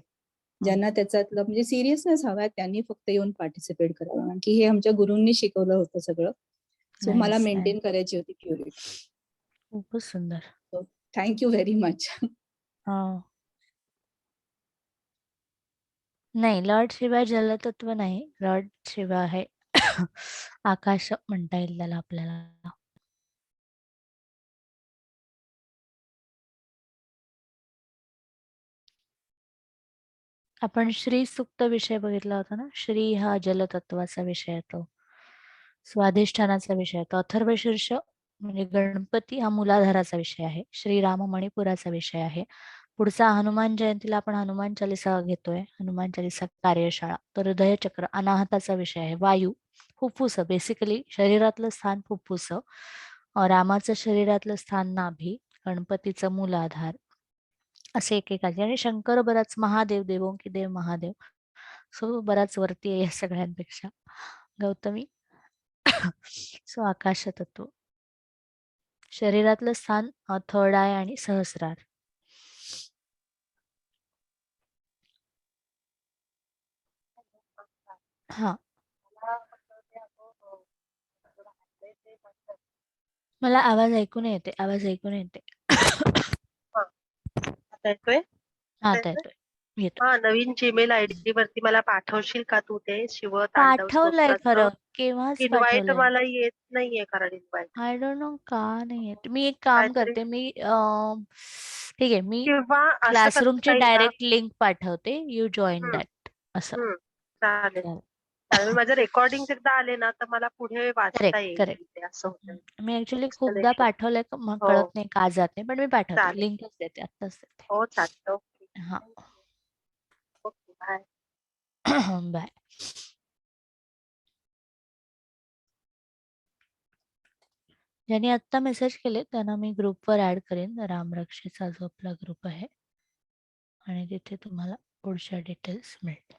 ज्यांना त्याच्यातलं म्हणजे सिरियसनेस हवाय, त्यांनी फक्त येऊन पार्टिसिपेट करावं, कारण की हे आमच्या गुरूंनी शिकवलं होतं सगळं. सो मला नाईस नाईस. मेंटेन करायची होती प्युरिटी. खूपच सुंदर. So thank you very much. हो. नाही, लॉर्ड शिवा जलतत्व नाही, लॉर्ड शिवा आहे आकाश म्हणता येईल त्याला आपल्याला. आपण श्री सुक्त विषय बघितला होता ना. श्री हा जलतत्वाचा विषय येतो, स्वाधिष्ठानाचा विषय येतो. अथर्वशीर्ष म्हणजे गणपती हा मूलाधाराचा विषय आहे. श्रीराम मणिपुराचा विषय आहे. पुढचा हनुमान जयंतीला आपण हनुमान चालिसा घेतोय, हनुमान चालिसा कार्यशाळा. तर हृदयचक्र अनाहताचा विषय आहे. वायू, फुफ्फुस, बेसिकली शरीरातलं स्थान फुफ्फुस, रामाचं शरीरातलं स्थान नाभी, गणपतीचं मूलाधार, असे एकेकाचे. आणि शंकर बराच महादेव, देवों की देव महादेव, सो बराच वरती आहे या सगळ्यांपेक्षा. गौतमी. सो आकाश तत्व, शरीरातलं स्थान थर्ड आय आणि सहस्रार. हा. मला आवाज ऐकून येते, आवाज ऐकून येते. आता येतोय? हा, आता येतोय. येतो. हा, नवीन जीमेल आयडी वरती मला पाठवशील का तू ते शिव तांडव पाठवलंय खरं, स्तोत्राचं केव्हाच इन्व्हाइट? पाठवलंय. मला येत नाहीये कारण इन्व्हाइट. आय डोंट नो का नाही येत. मी एक काम काहीतरी करते, मी ठीक आहे, मी किंवा असं क्लासरूमची करता येईल का? डायरेक्ट लिंक पाठवते, यू जॉईन दॅट असं. चालेल चालेल. चालेल. माझे रेकॉर्डिंग एकदा आले ना तर मला पुढे वाचता करेक्ट येईल करेक्ट. तिथे, असं होतं. मी ऍक्च्युली खूपदा Installation. पाठवलंय, मग हो कळत नाही का जात नाही, पण मी पाठवते, चालेल. लिंकच देते, आत्ताच देते. हो चालेल. ओके. हा. Okay bye. बाय. ज्यांनी आत्ता मेसेज केले त्यांना मी ग्रुपवर ऍड करेन, रामरक्षेचा जो आपला ग्रुप आहे, आणि तिथे तुम्हाला पुढच्या डिटेल्स मिळतील.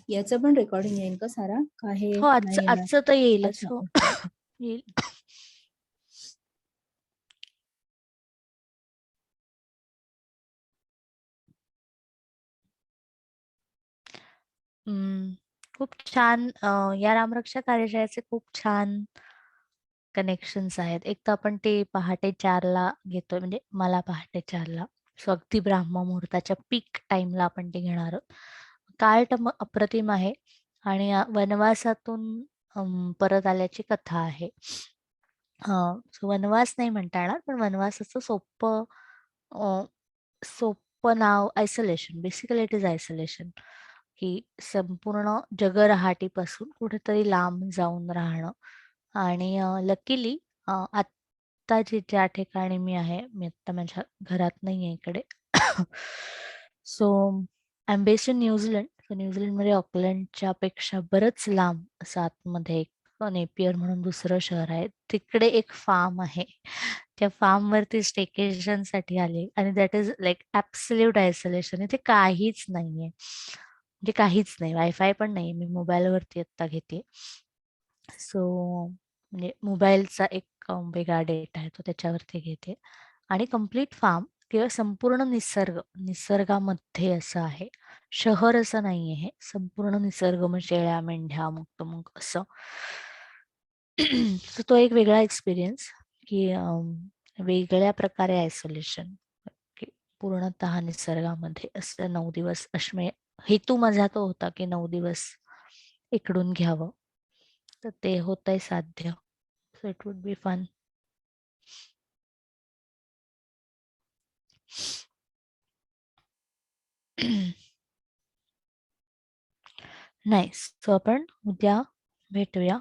याचं पण रेकॉर्डिंग येईल का सारा? का हे हो, नाही येणार? आजचं तर येईलच. अच्छा, हो. ओके. येईल. खूप छान. या रामरक्षा कार्यशाळेचे खूप छान कनेक्शन्स आहेत. एक तर आपण ते पहाटे 4ला घेतोय, म्हणजे मला पहाटे 4ला, सो अगदी ब्राह्म मुहूर्ताच्या पीक टाइमला आपण ते घेणार आहोत. काळ अप्रतिम आहे आणि वनवासातून परत आल्याची कथा आहे. सो वनवास नाही म्हणता येणार, पण वनवासाचं सोपं नाव isolation. Basically it is isolation, की संपूर्ण जगरहाटीपासून कुठेतरी लांब जाऊन राहणं. आणि लकीली आत्ता ज्या ठिकाणी मी आहे, मी आत्ता माझ्या घरात नाही आहे इकडे. So I am based in New Zealand. So न्यूझीलंडमध्ये ऑकलंडच्या पेक्षा बरंच लांब असं आतमध्ये एक नेपियर म्हणून दुसरं शहर आहे. तिकडे एक फार्म आहे. त्या फार्म वरती स्टेकेशन साठी आले, आणि that is like absolute isolation. इथे काहीच नाहीये, म्हणजे काहीच नाही, वायफाय पण नाही. मी मोबाईलवरती आत्ता घेते. सो म्हणजे मोबाईलचा एक वेगळा डेटा आहे, तो त्याच्यावरती घेते. आणि कम्प्लीट फार्म किंवा संपूर्ण निसर्गामध्ये असं आहे. शहर असं नाहीये हे, संपूर्ण निसर्ग, मग शेळ्या, मेंढ्या, मग असं. सो तो एक वेगळा एक्सपिरियन्स, की वेगळ्या प्रकारे आयसोलेशन, की पूर्णतः निसर्गामध्ये असं 9 दिवस अश्मे. हेतू माझा तो होता की 9 दिवस इकडून घ्यावं, तर ते होतंय साध्य. So it would be fun. नाही, सो आपण उद्या भेटूया.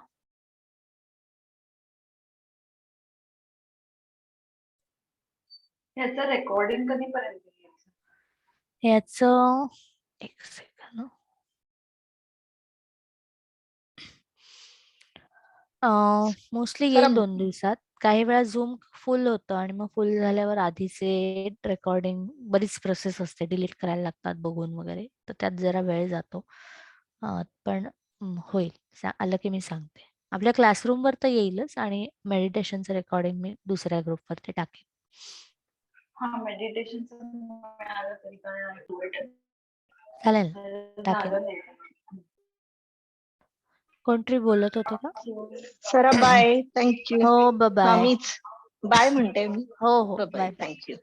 ह्याचं रेकॉर्डिंग कधीपर्यंत घ्यायचं? याचं एक सेकंड. मोस्टली सर येईल 2 दिवसात. काही वेळा झूम फुल होतं, आणि मग फुल झाल्यावर आधीचे रेकॉर्डिंग, बरीच प्रोसेस असते, डिलीट करायला लागतात बघून वगैरे, तर त्यात जरा वेळ जातो. पण होईल, आलं की मी सांगते. आपल्या क्लासरूमवर तर येईलच, आणि मेडिटेशनचं रेकॉर्डिंग मी दुसऱ्या ग्रुपवरती टाकेन. हा, मेडिटेशनचं मिळालं तरी काय चालेल ना, टाकेन. झालं नाही. कोणतरी बोलत होते का? Sir bye, thank you. हो, हा, बाय. मीच बाय म्हणते मी. हो हो, बाय, बाय. थँक्यू.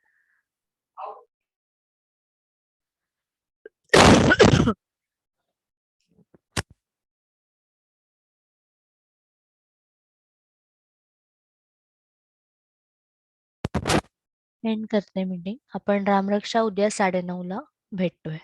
एंड करते मीटिंग. आपण रामरक्षा उद्या 9:30ला भेटतोय.